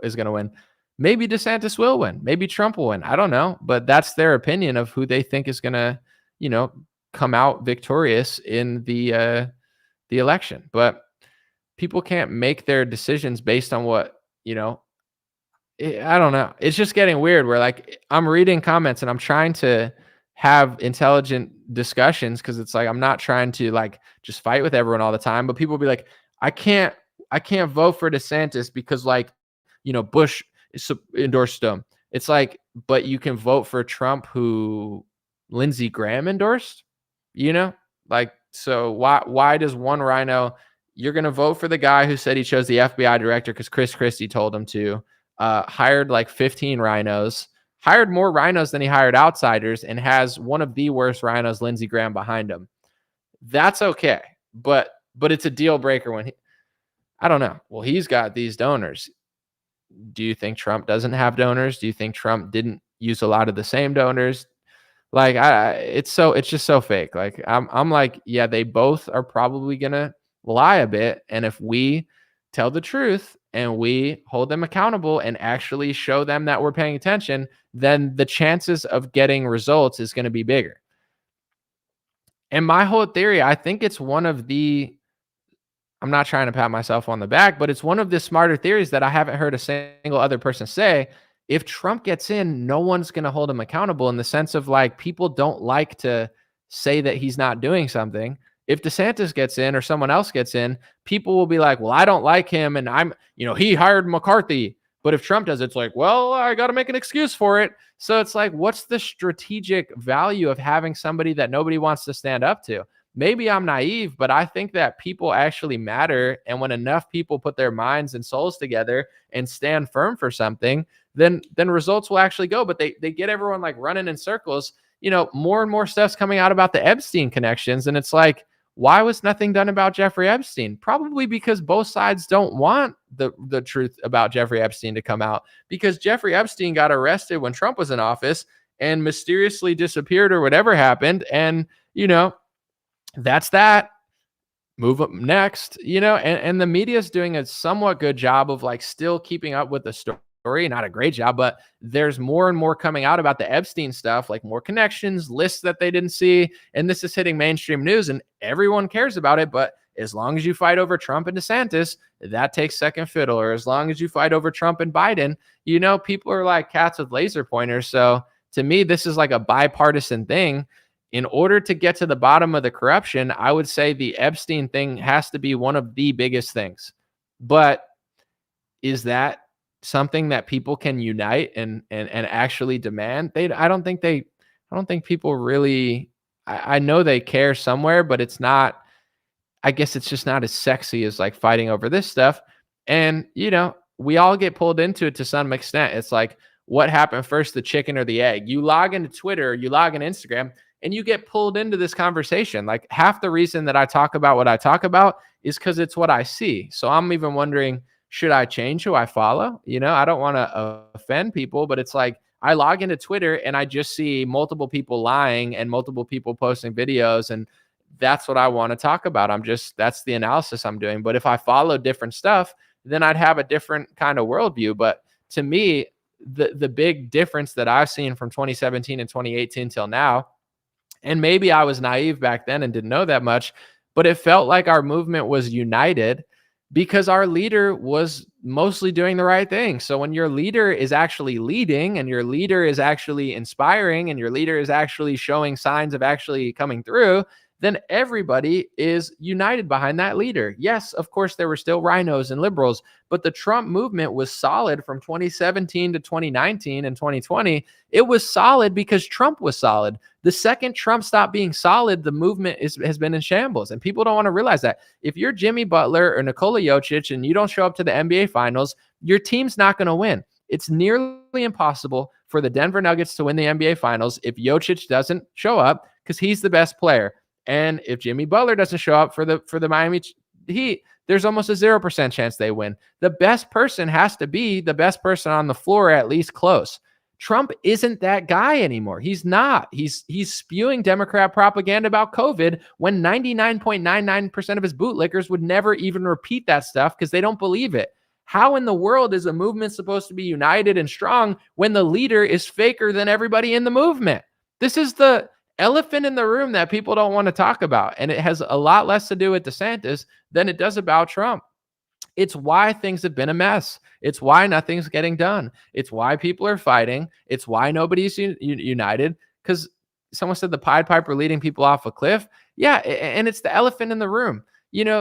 is going to win. Maybe DeSantis will win. Maybe Trump will win. I don't know. But that's their opinion of who they think is going to, come out victorious in the election. But people can't make their decisions based on what, I don't know. It's just getting weird where like I'm reading comments and I'm trying to have intelligent discussions because it's like I'm not trying to like just fight with everyone all the time. But people will be like, I can't vote for DeSantis because like, Bush endorsed him. It's like, but you can vote for Trump who Lindsey Graham endorsed, like, so why does one rhino, you're going to vote for the guy who said he chose the FBI director because Chris Christie told him to, hired like 15 rhinos, hired more rhinos than he hired outsiders, and has one of the worst rhinos, Lindsey Graham, behind him. That's okay. But it's a deal breaker when I don't know. Well, he's got these donors. Do you think Trump doesn't have donors? Do you think Trump didn't use a lot of the same donors? Like, it's just so fake. Like, I'm like, yeah, they both are probably gonna lie a bit. And if we tell the truth and we hold them accountable and actually show them that we're paying attention, then the chances of getting results is going to be bigger. And my whole theory, I think it's one of the, I'm not trying to pat myself on the back, but it's one of the smarter theories that I haven't heard a single other person say. If Trump gets in, no one's going to hold him accountable, in the sense of, like, people don't like to say that he's not doing something. If DeSantis gets in or someone else gets in, people will be like, well, I don't like him, and he hired McCarthy. But if Trump does, it's like, well, I got to make an excuse for it. So it's like, what's the strategic value of having somebody that nobody wants to stand up to? Maybe I'm naive, but I think that people actually matter. And when enough people put their minds and souls together and stand firm for something, then results will actually go. But they get everyone like running in circles. More and more stuff's coming out about the Epstein connections. And it's like, why was nothing done about Jeffrey Epstein? Probably because both sides don't want the truth about Jeffrey Epstein to come out, because Jeffrey Epstein got arrested when Trump was in office and mysteriously disappeared or whatever happened. And, that's that. Move up next, and the media is doing a somewhat good job of, like, still keeping up with the story. Not a great job, but there's more and more coming out about the Epstein stuff, like more connections, lists that they didn't see. And this is hitting mainstream news and everyone cares about it. But as long as you fight over Trump and DeSantis, that takes second fiddle. Or as long as you fight over Trump and Biden, people are like cats with laser pointers. So to me, this is like a bipartisan thing. In order to get to the bottom of the corruption, I would say the Epstein thing has to be one of the biggest things. But is that something that people can unite and actually demand? I don't think people really, I know they care somewhere, but it's not, I guess it's just not as sexy as like fighting over this stuff. And, we all get pulled into it to some extent. It's like, what happened first, the chicken or the egg? You log into Twitter, you log into Instagram, and you get pulled into this conversation. Like, half the reason that I talk about what I talk about is because it's what I see. So I'm even wondering, should I change who I follow? I don't want to offend people, but it's like, I log into Twitter and I just see multiple people lying and multiple people posting videos. And that's what I want to talk about. That's the analysis I'm doing. But if I follow different stuff, then I'd have a different kind of worldview. But to me, the big difference that I've seen from 2017 and 2018 till now, and maybe I was naive back then and didn't know that much, but it felt like our movement was united because our leader was mostly doing the right thing. So when your leader is actually leading and your leader is actually inspiring and your leader is actually showing signs of actually coming through, then everybody is united behind that leader. Yes, of course, there were still rhinos and liberals, but the Trump movement was solid from 2017 to 2019 and 2020. It was solid because Trump was solid. The second Trump stopped being solid, the movement has been in shambles. And people don't want to realize that. If you're Jimmy Butler or Nikola Jokic and you don't show up to the NBA Finals, your team's not going to win. It's nearly impossible for the Denver Nuggets to win the NBA Finals if Jokic doesn't show up, because he's the best player. And if Jimmy Butler doesn't show up for the Miami Heat, there's almost a 0% chance they win. The best person has to be the best person on the floor, at least close. Trump isn't that guy anymore. He's not. He's spewing Democrat propaganda about COVID when 99.99% of his bootlickers would never even repeat that stuff because they don't believe it. How in the world is a movement supposed to be united and strong when the leader is faker than everybody in the movement? This is the elephant in the room that people don't want to talk about. And it has a lot less to do with DeSantis than it does about Trump. It's why things have been a mess. It's why nothing's getting done. It's why people are fighting. It's why nobody's united. Because someone said the Pied Piper leading people off a cliff. Yeah, and it's the elephant in the room.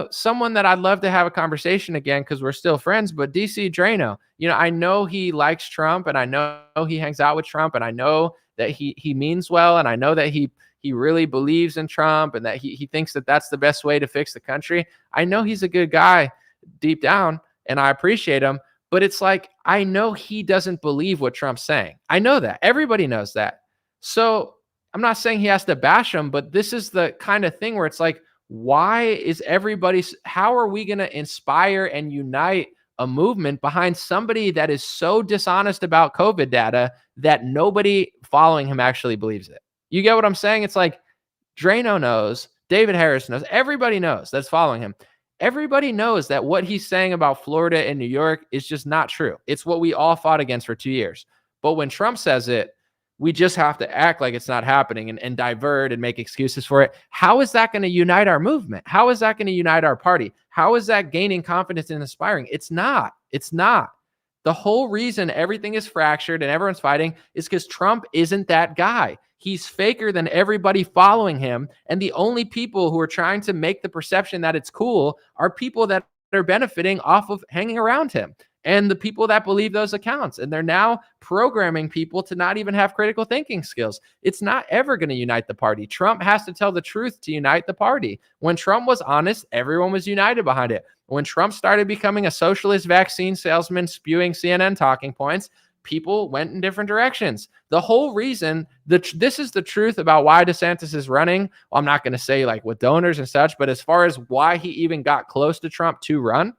Someone that I'd love to have a conversation again, because we're still friends, but DC Drano, I know he likes Trump and I know he hangs out with Trump and I know that he means well. And I know that he really believes in Trump and that he thinks that that's the best way to fix the country. I know he's a good guy deep down and I appreciate him, But it's like, I know he doesn't believe what Trump's saying. I know that. Everybody knows that. So I'm not saying he has to bash him, but this is the kind of thing where it's like, why is how are we going to inspire and unite a movement behind somebody that is so dishonest about COVID data that nobody following him actually believes it? You get what I'm saying? It's like Drano knows, David Harris knows, everybody knows that's following him. Everybody knows that what he's saying about Florida and New York is just not true. It's what we all fought against for 2 years. But when Trump says it, we just have to act like it's not happening and divert and make excuses for it. How is that going to unite our movement? How is that going to unite our party? How is that gaining confidence and inspiring? It's not. It's not. The whole reason everything is fractured and everyone's fighting is because Trump isn't that guy. He's faker than everybody following him. And the only people who are trying to make the perception that it's cool are people that are benefiting off of hanging around him and the people that believe those accounts. And they're now programming people to not even have critical thinking skills. It's not ever going to unite the party. Trump has to tell the truth to unite the party. When Trump was honest, everyone was united behind it. When Trump started becoming a socialist vaccine salesman spewing CNN talking points, people went in different directions. The whole reason this is the truth about why DeSantis is running. Well, I'm not going to say like with donors and such, but as far as why he even got close to Trump to run,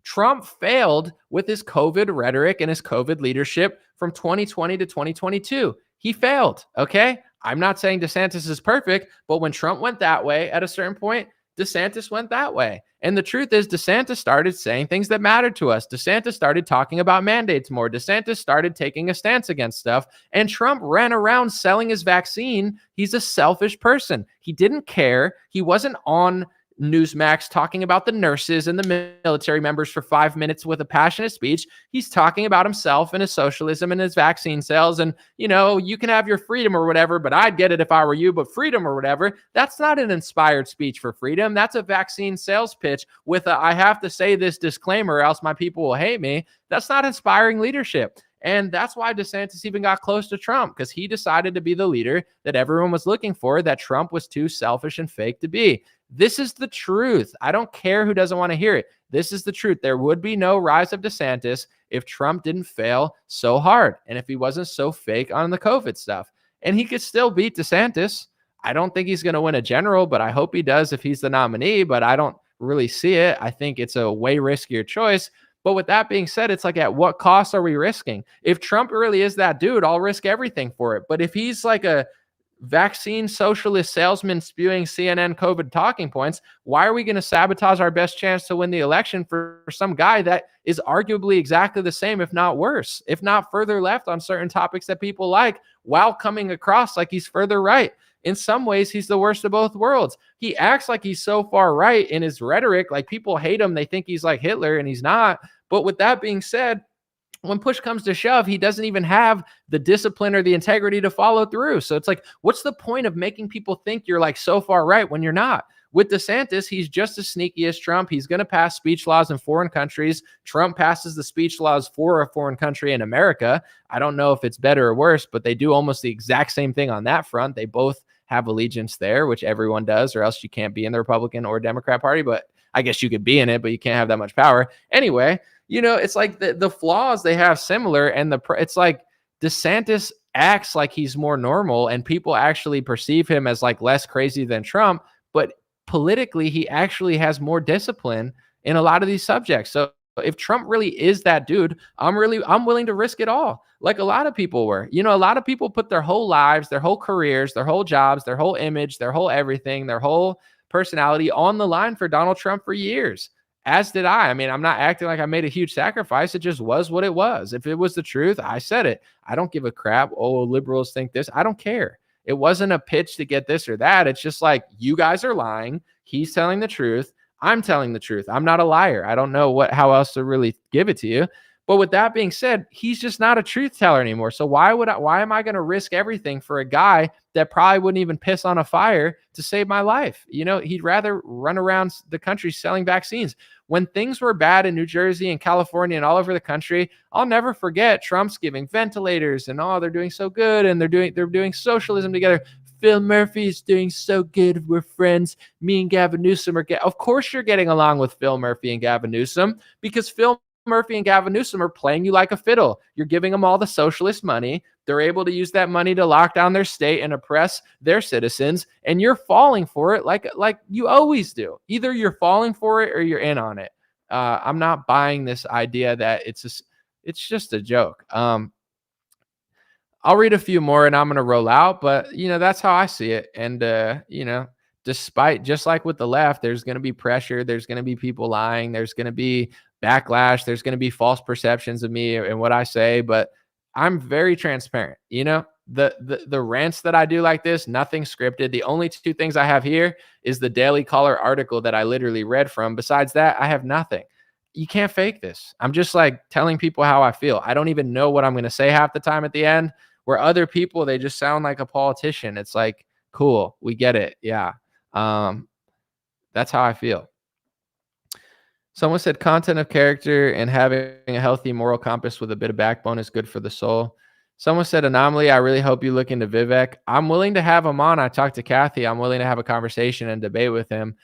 Trump failed with his COVID rhetoric and his COVID leadership from 2020 to 2022. He failed. Okay. I'm not saying DeSantis is perfect, but when Trump went that way at a certain point, DeSantis went that way. And the truth is, DeSantis started saying things that mattered to us. DeSantis started talking about mandates more. DeSantis started taking a stance against stuff. And Trump ran around selling his vaccine. He's a selfish person. He didn't care. He wasn't on Newsmax talking about the nurses and the military members for 5 minutes with a passionate speech. He's talking about himself and his socialism and his vaccine sales. And, you know, you can have your freedom or whatever, but I'd get it if I were you, but freedom or whatever, that's not an inspired speech for freedom. That's a vaccine sales pitch with I have to say this disclaimer or else my people will hate me. That's not inspiring leadership. And that's why DeSantis even got close to Trump, because he decided to be the leader that everyone was looking for, that Trump was too selfish and fake to be. This is the truth. I don't care who doesn't want to hear it. This is the truth. There would be no rise of DeSantis if Trump didn't fail so hard and if he wasn't so fake on the COVID stuff. And he could still beat DeSantis. I don't think he's going to win a general, but I hope he does if he's the nominee, but I don't really see it. I think it's a way riskier choice. But with that being said, it's like, at what cost are we risking? If Trump really is that dude, I'll risk everything for it. But if he's like a vaccine socialist salesman spewing CNN COVID talking points, why are we going to sabotage our best chance to win the election for some guy that is arguably exactly the same, if not worse, if not further left on certain topics that people like, while coming across like he's further right? In some ways, he's the worst of both worlds. He acts like he's so far right in his rhetoric, like people hate him. They think he's like Hitler, and he's not. But with that being said, when push comes to shove, he doesn't even have the discipline or the integrity to follow through. So it's like, what's the point of making people think you're like so far right when you're not? With DeSantis, he's just as sneaky as Trump. He's going to pass speech laws in foreign countries. Trump passes the speech laws for a foreign country in America. I don't know if it's better or worse, but they do almost the exact same thing on that front. They both have allegiance there, which everyone does, or else you can't be in the Republican or Democrat party. But I guess you could be in it, but you can't have that much power. Anyway, you know, it's like the flaws they have similar, and it's like DeSantis acts like he's more normal and people actually perceive him as like less crazy than Trump, but politically he actually has more discipline in a lot of these subjects. So if Trump really is that dude, I'm willing to risk it all. Like a lot of people were. You know, a lot of people put their whole lives, their whole careers, their whole jobs, their whole image, their whole everything, their whole personality on the line for Donald Trump for years. As did I. I mean, I'm not acting like I made a huge sacrifice. It just was what it was. If it was the truth, I said it. I don't give a crap. Oh, liberals think this. I don't care. It wasn't a pitch to get this or that. It's just like, you guys are lying. He's telling the truth. I'm telling the truth. I'm not a liar. I don't know how else to really give it to you. But with that being said, he's just not a truth teller anymore. So why am I going to risk everything for a guy that probably wouldn't even piss on a fire to save my life? You know, he'd rather run around the country selling vaccines. When things were bad in New Jersey and California and all over the country, I'll never forget Trump's giving ventilators and they're doing so good, and they're doing socialism together. Phil Murphy is doing so good. We're friends. Me and Gavin Newsom of course you're getting along with Phil Murphy and Gavin Newsom, because Phil Murphy and Gavin Newsom are playing you like a fiddle. You're giving them all the socialist money. They're able to use that money to lock down their state and oppress their citizens, and you're falling for it like you always do. Either you're falling for it or you're in on it. I'm not buying this idea that it's just a joke. I'll read a few more and I'm going to roll out, but that's how I see it. And despite, just like with the left, there's going to be pressure, there's going to be people lying, there's going to be backlash, there's going to be false perceptions of me and what I say, but I'm very transparent. The rants that I do like this, nothing scripted. The only two things I have here is the Daily Caller article that I literally read from. Besides that, I have nothing. You can't fake this. I'm just like telling people how I feel. I don't even know what I'm going to say half the time at the end, where other people, they just sound like a politician. It's like, cool, we get it. Yeah. That's how I feel. Someone said content of character and having a healthy moral compass with a bit of backbone is good for the soul. Someone said Anomaly, I really hope you look into Vivek. I'm willing to have him on. I talked to Kathy. I'm willing to have a conversation and debate with him.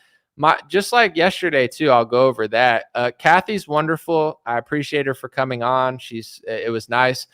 Just like yesterday too, I'll go over that. Kathy's wonderful. I appreciate her for coming on. It was nice.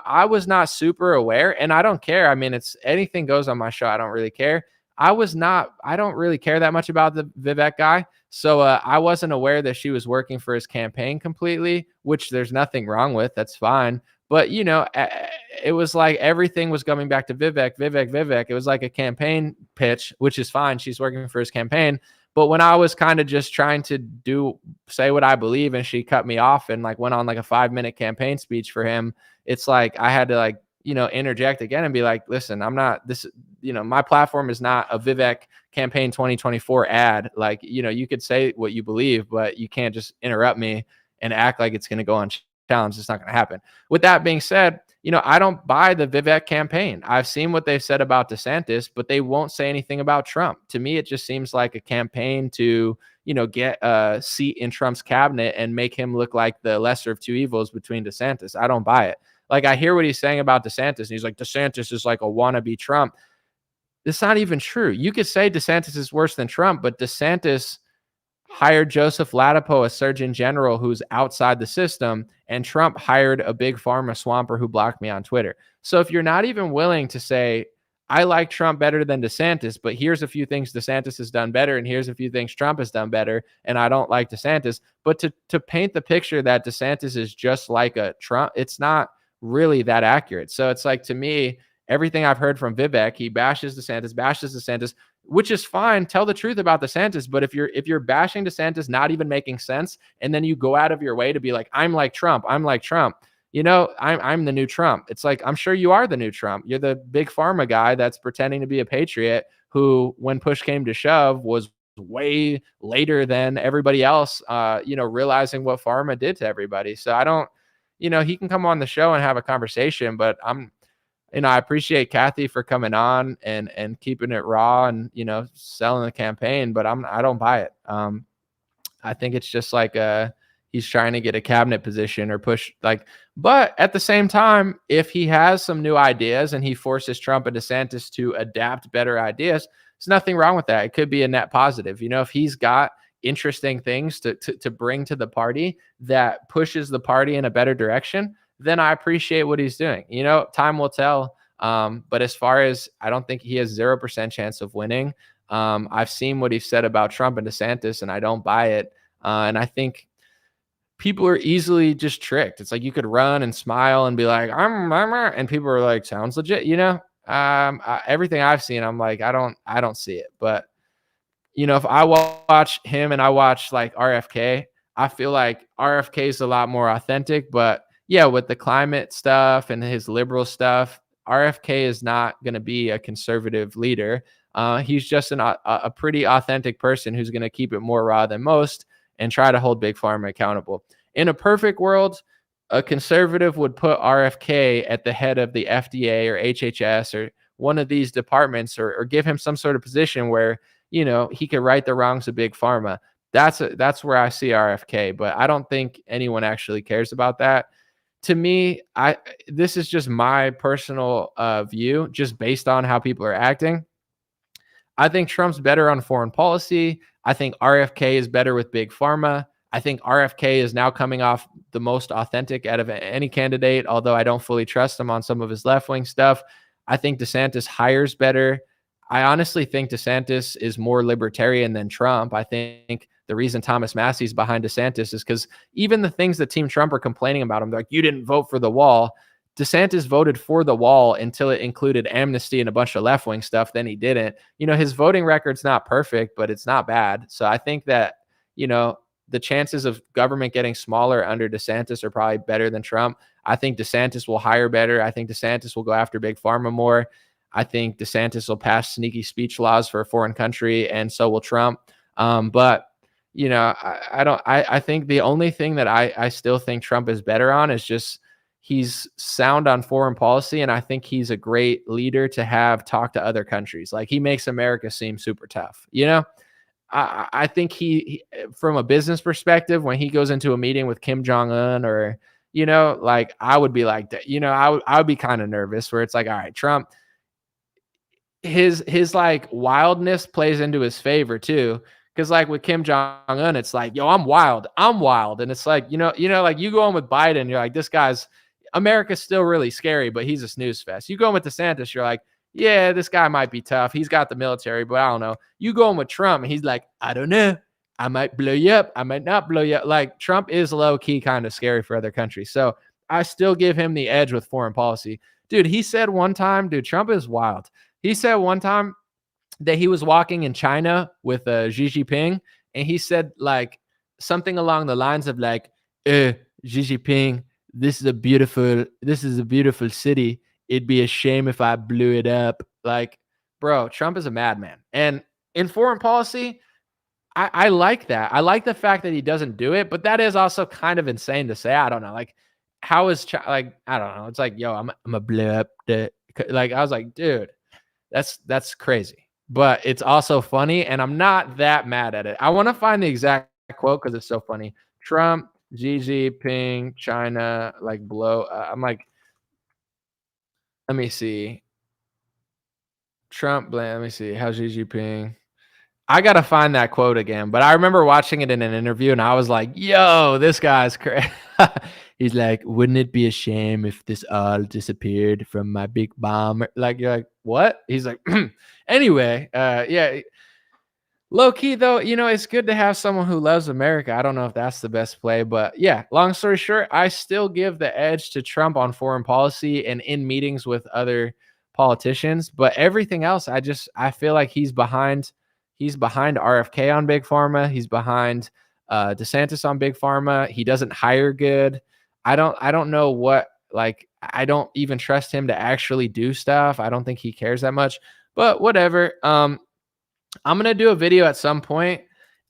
I was not super aware, and I don't care. I mean, it's anything goes on my show. I don't really care. I don't really care that much about the Vivek guy. So I wasn't aware that she was working for his campaign completely, which there's nothing wrong with. That's fine. But, it was like everything was coming back to Vivek. It was like a campaign pitch, which is fine. She's working for his campaign. But when I was kind of just trying to say what I believe, and she cut me off and went on like a 5-minute campaign speech for him, it's like I had to interject again and be like, listen, I'm not this, my platform is not a Vivek campaign 2024 ad. You could say what you believe, but you can't just interrupt me and act like it's going to go on challenge. It's not going to happen. With that being said, I don't buy the Vivek campaign. I've seen what they've said about DeSantis, but they won't say anything about Trump. To me, it just seems like a campaign to, get a seat in Trump's cabinet and make him look like the lesser of two evils between DeSantis. I don't buy it. I hear what he's saying about DeSantis, and he's like, DeSantis is like a wannabe Trump. It's not even true. You could say DeSantis is worse than Trump, but DeSantis hired Joseph Ladapo, a surgeon general who's outside the system, and Trump hired a big pharma swamper who blocked me on Twitter. So if you're not even willing to say, I like Trump better than DeSantis, but here's a few things DeSantis has done better, and here's a few things Trump has done better, and I don't like DeSantis, but to paint the picture that DeSantis is just like a Trump, it's not really that accurate. So it's like, to me, everything I've heard from Vivek, he bashes DeSantis, which is fine. Tell the truth about DeSantis. But if you're bashing DeSantis, not even making sense, and then you go out of your way to be like, I'm like Trump, I'm the new Trump. It's like, I'm sure you are the new Trump. You're the big pharma guy that's pretending to be a patriot who, when push came to shove, was way later than everybody else, realizing what pharma did to everybody. So I don't, he can come on the show and have a conversation, but I appreciate Kathy for coming on and keeping it raw and, selling the campaign, but I don't buy it. I think it's just like he's trying to get a cabinet position or push but at the same time, if he has some new ideas and he forces Trump and DeSantis to adapt better ideas, there's nothing wrong with that. It could be a net positive. If he's got interesting things to bring to the party that pushes the party in a better direction, then I appreciate what he's doing. Time will tell. But as far as, I don't think he has 0% chance of winning. I've seen what he said about Trump and DeSantis, and I don't buy it. And I think people are easily just tricked. It's like you could run and smile and be like, and people are like, sounds legit, everything I've seen, I'm like, I don't see it. But, if I watch him and I watch RFK, I feel like RFK is a lot more authentic. But yeah, with the climate stuff and his liberal stuff, RFK is not going to be a conservative leader. He's just a pretty authentic person who's going to keep it more raw than most and try to hold Big Pharma accountable. In a perfect world, a conservative would put RFK at the head of the FDA or HHS or one of these departments, or give him some sort of position where, he could right the wrongs of Big Pharma. That's where I see RFK, but I don't think anyone actually cares about that. To me, this is just my personal view, just based on how people are acting. I think Trump's better on foreign policy. I think RFK is better with Big Pharma. I think RFK is now coming off the most authentic out of any candidate, although I don't fully trust him on some of his left-wing stuff. I think DeSantis hires better. I honestly think DeSantis is more libertarian than Trump. I think the reason Thomas Massey's behind DeSantis is because even the things that Team Trump are complaining about him, like, you didn't vote for the wall. DeSantis voted for the wall until it included amnesty and a bunch of left-wing stuff. Then he didn't. His voting record's not perfect, but it's not bad. So I think that, the chances of government getting smaller under DeSantis are probably better than Trump. I think DeSantis will hire better. I think DeSantis will go after big pharma more. I think DeSantis will pass sneaky speech laws for a foreign country, and so will Trump. But I think the only thing that I still think Trump is better on is just he's sound on foreign policy, and I think he's a great leader to have talk to other countries. Like, he makes America seem super tough. I think he, from a business perspective, when he goes into a meeting with Kim Jong-un or, like, I would be like that, I would be kind of nervous where it's like, all right, Trump, his like wildness plays into his favor too. Cause like with Kim Jong-un, it's like, yo, I'm wild. And it's like, like you go on with Biden, you're like, this guy's, America's still really scary, but he's a snooze fest. You go on with DeSantis, you're like, yeah, this guy might be tough. He's got the military, but I don't know. You go in with Trump, and he's like, I don't know. I might blow you up. I might not blow you up. Like, Trump is low-key kind of scary for other countries. So I still give him the edge with foreign policy. Dude, he said one time, Trump is wild. He said one time that he was walking in China with Xi Jinping, and he said, like, something along the lines of, like, Xi Jinping, this is a beautiful city. It'd be a shame if I blew it up. Like, bro, Trump is a madman. And in foreign policy, I like that. I like the fact that he doesn't do it, but that is also kind of insane to say. I don't know. Like, how is, like, I don't know. It's like, yo, I'm going to blow up like, I was like, dude, that's crazy. But it's also funny, and I'm not that mad at it. I want to find the exact quote because it's so funny. Trump, Xi Jinping, China, like, blow. I'm like, let me see. Trump, let me see. How's Xi Jinping? I got to find that quote again, but I remember watching it in an interview and I was like, yo, this guy's crazy. He's like, wouldn't it be a shame if this all disappeared from my big bomb? Like, you're like, what? He's like, anyway, yeah. Low key, though, it's good to have someone who loves America. I don't know if that's the best play, but yeah, long story short, I still give the edge to Trump on foreign policy and in meetings with other politicians. But everything else, I feel like he's behind RFK on big pharma. He's behind DeSantis on big pharma. He doesn't hire good. I don't know what, like, I don't even trust him to actually do stuff. I don't think he cares that much, but whatever. I'm going to do a video at some point,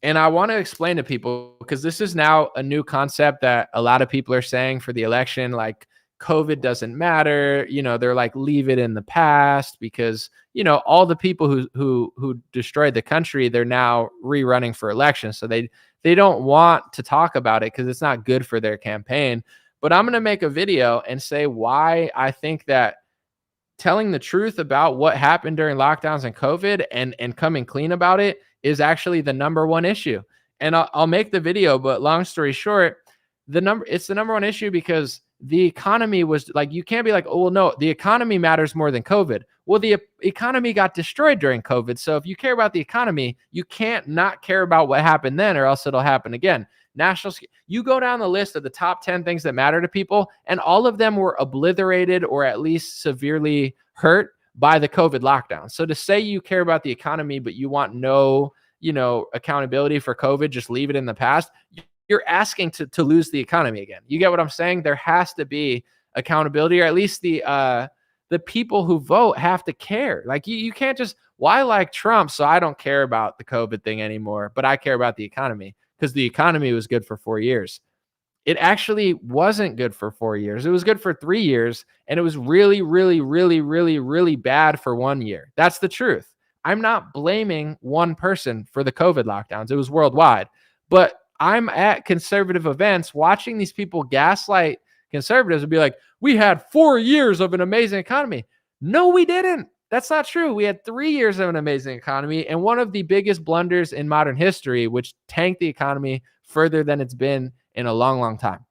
and I want to explain to people, because this is now a new concept that a lot of people are saying for the election, like, COVID doesn't matter. They're like, leave it in the past, because, all the people who destroyed the country, they're now rerunning for elections. So they don't want to talk about it because it's not good for their campaign. But I'm going to make a video and say why I think that telling the truth about what happened during lockdowns and COVID and coming clean about it is actually the number one issue. And I'll make the video, but long story short, it's the number one issue because the economy was like, you can't be like, oh, well, no, the economy matters more than COVID. Well, the economy got destroyed during COVID. So if you care about the economy, you can't not care about what happened then, or else it'll happen again. You go down the list of the top 10 things that matter to people, and all of them were obliterated or at least severely hurt by the COVID lockdown. So to say you care about the economy, but you want no, accountability for COVID, just leave it in the past, you're asking to lose the economy again. You get what I'm saying? There has to be accountability, or at least the people who vote have to care. Like, you can't just, why like Trump, so I don't care about the COVID thing anymore, but I care about the economy because the economy was good for 4 years. It actually wasn't good for 4 years. It was good for 3 years, and it was really, really, really, really, really bad for 1 year. That's the truth. I'm not blaming one person for the COVID lockdowns. It was worldwide. But I'm at conservative events watching these people gaslight conservatives and be like, we had 4 years of an amazing economy. No, we didn't. That's not true. We had 3 years of an amazing economy and one of the biggest blunders in modern history, which tanked the economy further than it's been in a long, long time.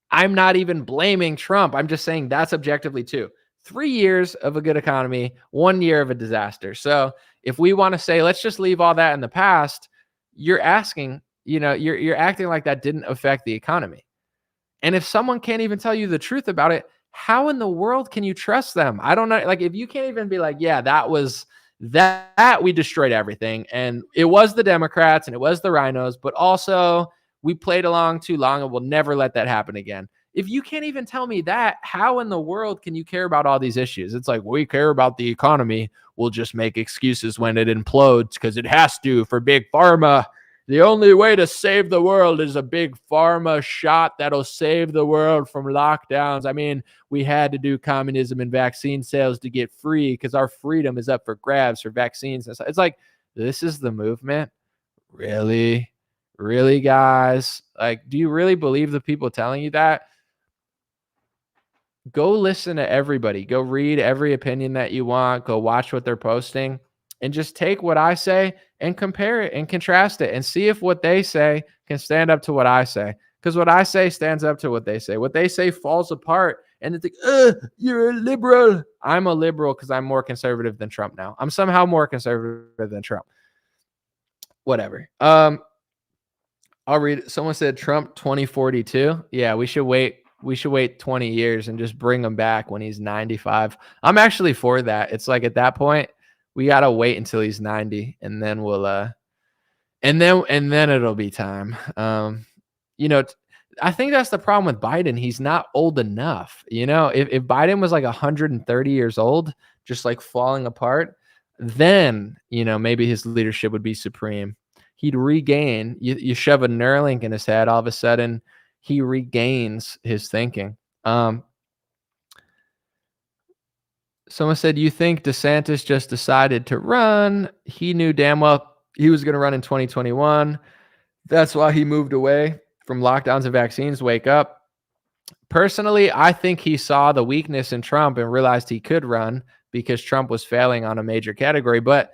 I'm not even blaming Trump. I'm just saying that's objectively too. 3 years of a good economy, 1 year of a disaster. So if we want to say, let's just leave all that in the past, you're asking, you're acting like that didn't affect the economy. And if someone can't even tell you the truth about it, how in the world can you trust them? I don't know. Like, if you can't even be like, yeah, that was that we destroyed everything. And it was the Democrats and it was the rhinos, but also we played along too long and we'll never let that happen again. If you can't even tell me that, how in the world can you care about all these issues? It's like, we care about the economy. We'll just make excuses when it implodes because it has to for big pharma. The only way to save the world is a big pharma shot that'll save the world from lockdowns. I mean, we had to do communism and vaccine sales to get free because our freedom is up for grabs for vaccines. It's like, this is the movement? Really? Really, guys? Like, do you really believe the people telling you that? Go listen to everybody. Go read every opinion that you want. Go watch what they're posting and just take what I say and compare it and contrast it and see if what they say can stand up to what I say. Because what I say stands up to what they say. What they say falls apart. And it's like, you're a liberal. I'm a liberal because I'm more conservative than Trump now. I'm somehow more conservative than Trump. Whatever. I'll read it. Someone said Trump 2042. Yeah, we should wait. We should wait 20 years and just bring him back when he's 95. I'm actually for that. It's like, at that point, we got to wait until he's 90 and then we'll and then it'll be time. I think that's the problem with Biden. He's not old enough. If Biden was like 130 years old, just like falling apart, then, maybe his leadership would be supreme. He'd regain, you shove a Neuralink in his head, all of a sudden he regains his thinking. Someone said, you think DeSantis just decided to run? He knew damn well he was going to run in 2021. That's why he moved away from lockdowns and vaccines. Wake up. Personally, I think he saw the weakness in Trump and realized he could run because Trump was failing on a major category. But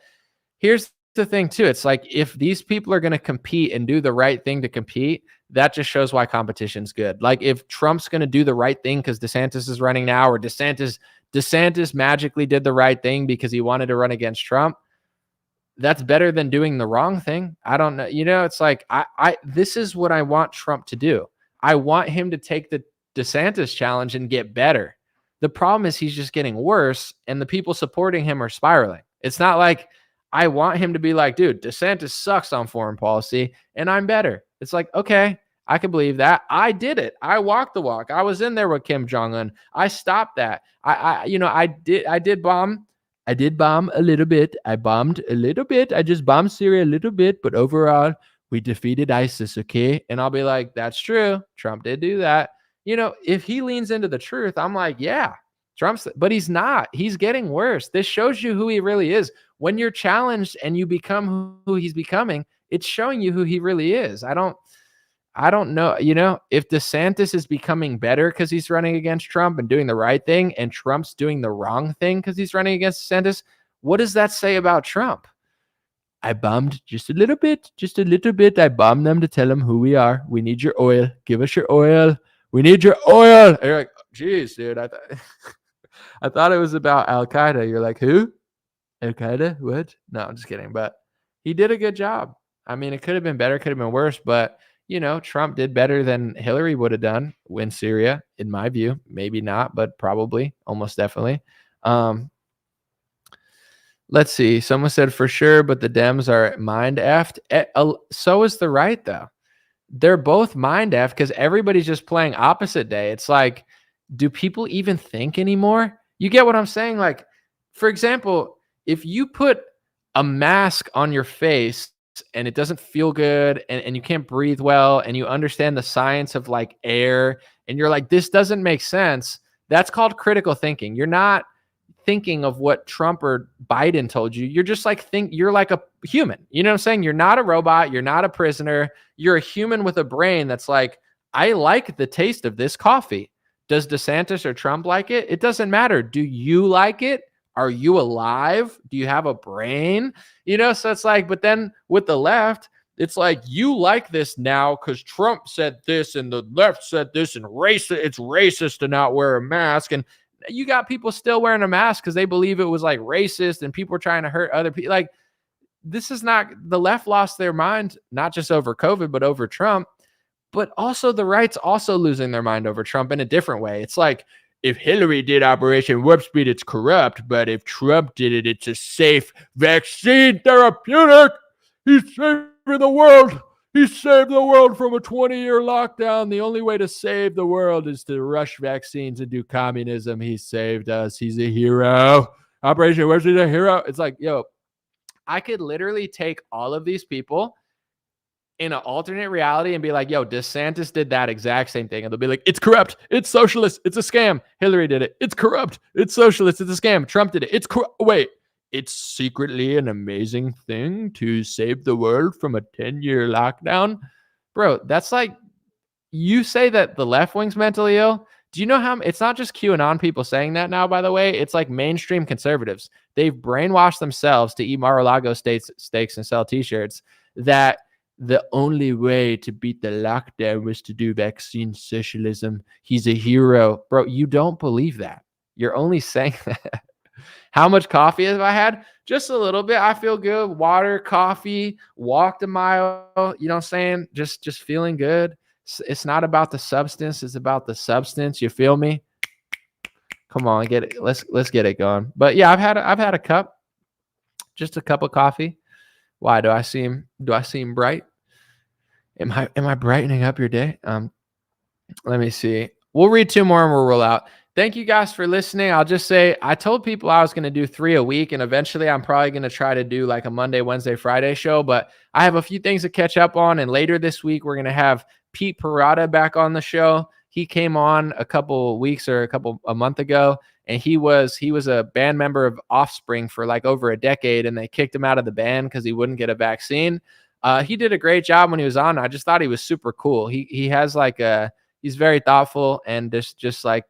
here's the thing too. It's like, if these people are going to compete and do the right thing to compete, that just shows why competition's good. Like, if Trump's going to do the right thing because DeSantis is running now, or DeSantis magically did the right thing because he wanted to run against Trump, that's better than doing the wrong thing. I don't know. It's like, this is what I want Trump to do. I want him to take the DeSantis challenge and get better. The problem is he's just getting worse and the people supporting him are spiraling. It's not like I want him to be like, dude, DeSantis sucks on foreign policy and I'm better. It's like, okay, I can believe that. I did it. I walked the walk. I was in there with Kim Jong-un. I stopped that. I did bomb. I did bomb a little bit. I bombed a little bit. I just bombed Syria a little bit, but overall we defeated ISIS. Okay. And I'll be like, that's true. Trump did do that. If he leans into the truth, I'm like, yeah, but he's not. He's getting worse. This shows you who he really is. When you're challenged and you become who he's becoming, it's showing you who he really is. I don't know. If DeSantis is becoming better because he's running against Trump and doing the right thing, and Trump's doing the wrong thing because he's running against DeSantis, what does that say about Trump? I bombed just a little bit. I bombed them to tell them who we are. We need your oil. Give us your oil. We need your oil. And you're like, geez, dude, I thought it was about Al-Qaeda. You're like, who? Al-Qaeda? What? No, I'm just kidding. But he did a good job. I mean, it could have been better, could have been worse, but Trump did better than Hillary would have done in Syria, in my view. Maybe not, but probably, almost definitely. Let's see. Someone said for sure, but the Dems are mind effed. So is the right, though. They're both mind effed because everybody's just playing opposite day. It's like, do people even think anymore? You get what I'm saying? Like, for example, if you put a mask on your face and it doesn't feel good and you can't breathe well and you understand the science of like air and you're like, this doesn't make sense, that's called critical thinking. You're not thinking of what Trump or Biden told you. You're just like, you're like a human. You know what I'm saying? You're not a robot. You're not a prisoner. You're a human with a brain that's like, I like the taste of this coffee. Does DeSantis or Trump like it? It doesn't matter. Do you like it? Are you alive? Do you have a brain? So it's like, but then with the left, it's like, you like this now because Trump said this and the left said this, and it's racist to not wear a mask. And you got people still wearing a mask because they believe it was like racist and people were trying to hurt other people. Like, this is not, the left lost their mind, not just over COVID, but over Trump. But also the right's also losing their mind over Trump in a different way. It's like, if Hillary did Operation Warp Speed, it's corrupt. But if Trump did it, it's a safe vaccine therapeutic. He's saving the world. He saved the world from a 20-year lockdown. The only way to save the world is to rush vaccines and do communism. He saved us. He's a hero. Operation Warp Speed, a hero. It's like, yo, I could literally take all of these people in an alternate reality and be like, yo, DeSantis did that exact same thing. And they'll be like, it's corrupt. It's socialist. It's a scam. Hillary did it. It's corrupt. It's socialist. It's a scam. Trump did it. It's wait, it's secretly an amazing thing to save the world from a 10-year lockdown. Bro, that's like, you say that the left wing's mentally ill. Do you know how it's not just QAnon people saying that now, by the way? It's like mainstream conservatives. They've brainwashed themselves to eat Mar-a-Lago steaks and sell t-shirts that the only way to beat the lockdown was to do vaccine socialism. He's a hero. Bro, you don't believe that. You're only saying that. How much coffee have I had? Just a little bit. I feel good. Water, coffee, walked a mile. You know what I'm saying? Just feeling good. It's not about the substance. It's about the substance. You feel me? Come on, get it. Let's get it going. But yeah, I've had a cup. Just a cup of coffee. Why do I seem bright? Am I brightening up your day? Let me see. We'll read 2 more and we'll roll out. Thank you guys for listening. I'll just say, I told people I was going to do 3 a week, and eventually I'm probably going to try to do like a Monday, Wednesday, Friday show, but I have a few things to catch up on. And later this week, we're going to have Pete Parada back on the show. He came on a month ago, and he was a band member of Offspring for like over a decade, and they kicked him out of the band because he wouldn't get a vaccine. He did a great job when he was on. I just thought he was super cool. He has like he's very thoughtful and just like,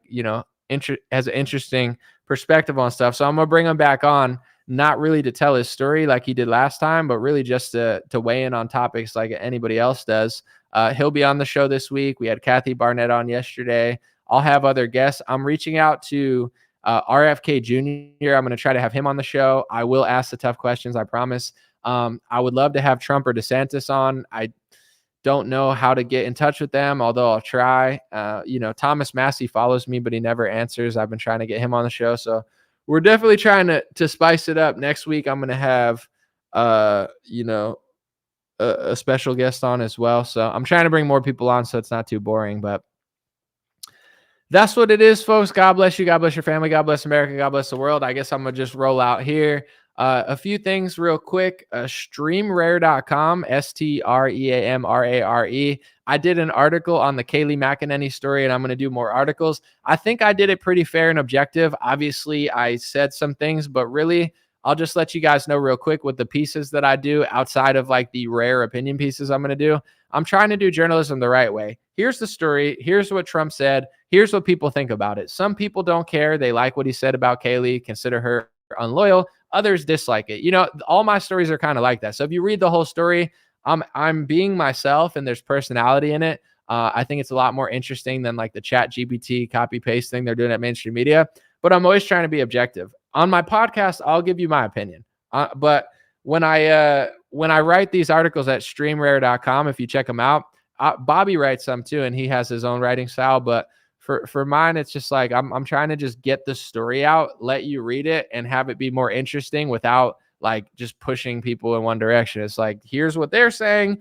has an interesting perspective on stuff. So I'm gonna bring him back on, not really to tell his story like he did last time, but really just to weigh in on topics like anybody else does. He'll be on the show this week. We had Kathy Barnett on yesterday. I'll have other guests. I'm reaching out to RFK Jr. I'm going to try to have him on the show. I will ask the tough questions, I promise. I would love to have Trump or DeSantis on. I don't know how to get in touch with them, although I'll try. Thomas Massey follows me, but he never answers. I've been trying to get him on the show. So we're definitely trying to spice it up. Next week, I'm going to have, a special guest on as well. So I'm trying to bring more people on so it's not too boring, but that's what it is, folks. God bless you. God bless your family. God bless America. God bless the world. I guess I'm going to just roll out here. A few things real quick. Streamrare.com, STREAMRARE. I did an article on the Kayleigh McEnany story, and I'm going to do more articles. I think I did it pretty fair and objective. Obviously, I said some things, but really, I'll just let you guys know real quick with the pieces that I do outside of like the rare opinion pieces I'm going to do. I'm trying to do journalism the right way. Here's the story. Here's what Trump said. Here's what people think about it. Some people don't care. They like what he said about Kayleigh, consider her unloyal. Others dislike it. All my stories are kind of like that. So if you read the whole story, I'm being myself and there's personality in it. I think it's a lot more interesting than like the chat GPT copy paste thing they're doing at mainstream media, but I'm always trying to be objective. On my podcast, I'll give you my opinion. But when I write these articles at streamrare.com, if you check them out, Bobby writes some too, and he has his own writing style. But for mine, it's just like I'm trying to just get the story out, let you read it, and have it be more interesting without like just pushing people in one direction. It's like, here's what they're saying.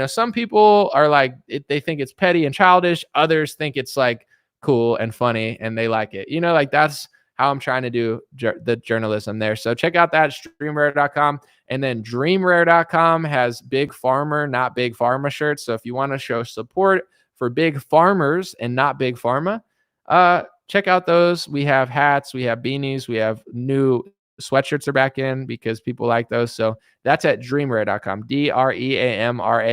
Some people are like, they think it's petty and childish. Others think it's like cool and funny, and they like it. Like that's how I'm trying to do the journalism there. So check out that streamrare.com. And then dreamrare.com has Big Farmer, not Big Pharma shirts. So if you want to show support for big farmers and not big pharma, check out those. We have hats, we have beanies, we have new sweatshirts are back in because people like those. So that's at dreamrare.com, DREAMRARE.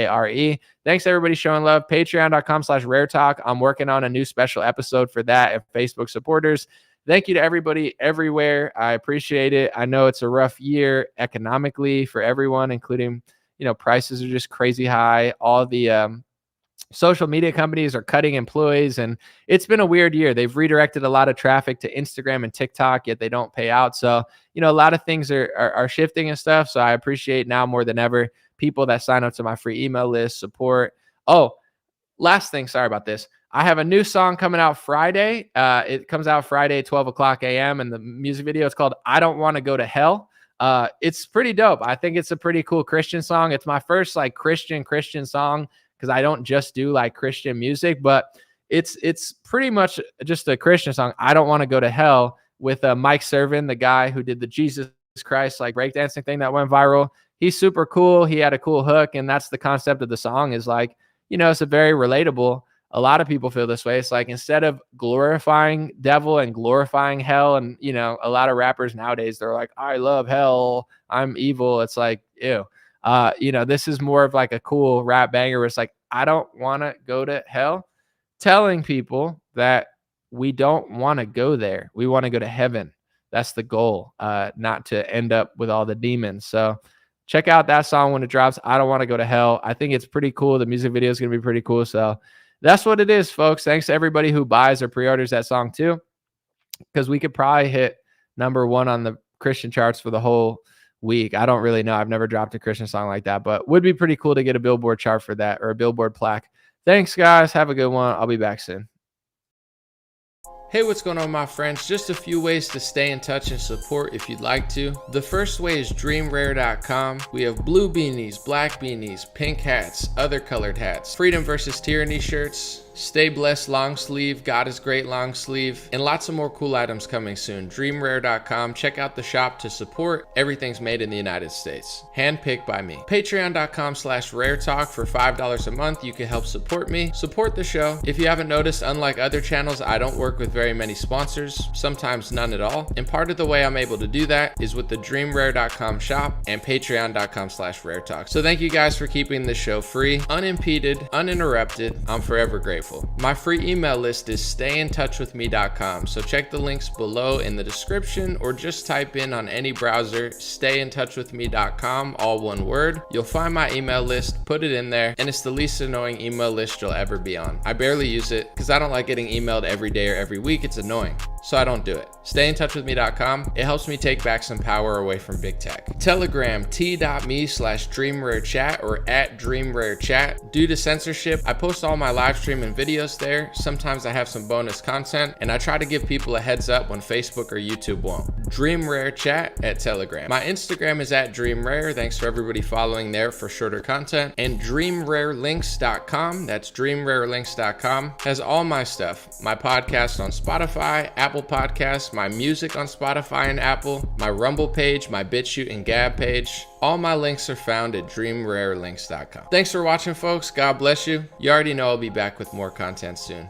Thanks everybody showing love. Patreon.com/rare talk. I'm working on a new special episode for that. If Facebook supporters, thank you to everybody everywhere. I appreciate it. I know it's a rough year economically for everyone, including, prices are just crazy high. All the social media companies are cutting employees, and it's been a weird year. They've redirected a lot of traffic to Instagram and TikTok, yet they don't pay out. So, a lot of things are shifting and stuff. So I appreciate now more than ever people that sign up to my free email list, support. Oh, last thing, sorry about this. I have a new song coming out Friday. It comes out Friday, 12 o'clock a.m. And the music video is called I Don't Want to Go to Hell. It's pretty dope. I think it's a pretty cool Christian song. It's my first like Christian song, because I don't just do like Christian music, but it's pretty much just a Christian song. I don't want to go to hell, with Mike Servin, the guy who did the Jesus Christ like breakdancing thing that went viral. He's super cool. He had a cool hook, and that's the concept of the song. Is like, it's a very relatable. A lot of people feel this way. It's like, instead of glorifying devil and glorifying hell, and a lot of rappers nowadays, they're like, I love hell, I'm evil. It's like, ew. This is more of like a cool rap banger where it's like, I don't want to go to hell, telling people that we don't want to go there. We want to go to heaven. That's the goal, not to end up with all the demons. So check out that song when it drops. I don't want to go to hell. I think it's pretty cool. The music video is going to be pretty cool. So that's what it is, folks. Thanks to everybody who buys or pre-orders that song too, because we could probably hit #1 on the Christian charts for the whole week. I don't really know. I've never dropped a Christian song like that, but would be pretty cool to get a Billboard chart for that, or a Billboard plaque. Thanks, guys. Have a good one. I'll be back soon. Hey, what's going on, my friends? Just a few ways to stay in touch and support if you'd like to. The first way is dreamrare.com. We have blue beanies, black beanies, pink hats, other colored hats, freedom versus tyranny shirts, stay blessed long sleeve, God is great long sleeve, and lots of more cool items coming soon. Dreamrare.com. Check out the shop to support. Everything's made in the United States. Handpicked by me. Patreon.com/raretalk. For $5 a month, you can help support me, support the show. If you haven't noticed, unlike other channels, I don't work with very many sponsors, sometimes none at all. And part of the way I'm able to do that is with the dreamrare.com shop and patreon.com/raretalk. So thank you guys for keeping this show free, unimpeded, uninterrupted. I'm forever grateful. My free email list is stayintouchwithme.com. So check the links below in the description, or just type in on any browser, stayintouchwithme.com, all one word. You'll find my email list, put it in there, and it's the least annoying email list you'll ever be on. I barely use it because I don't like getting emailed every day or every week. It's annoying. So I don't do it. Stayintouchwithme.com. It helps me take back some power away from big tech. Telegram, t.me/dreamrarechat or @dreamrarechat. Due to censorship, I post all my live stream and videos there. Sometimes I have some bonus content, and I try to give people a heads up when Facebook or YouTube won't. DreamRareChat at Telegram. My Instagram is @DreamRare. Thanks for everybody following there for shorter content. And DreamRareLinks.com. That's DreamRareLinks.com. Has all my stuff. My podcast on Spotify, Apple Podcasts, my music on Spotify and Apple, my Rumble page, my BitChute and Gab page. All my links are found at DreamRareLinks.com. Thanks for watching, folks. God bless you. You already know I'll be back with more content soon.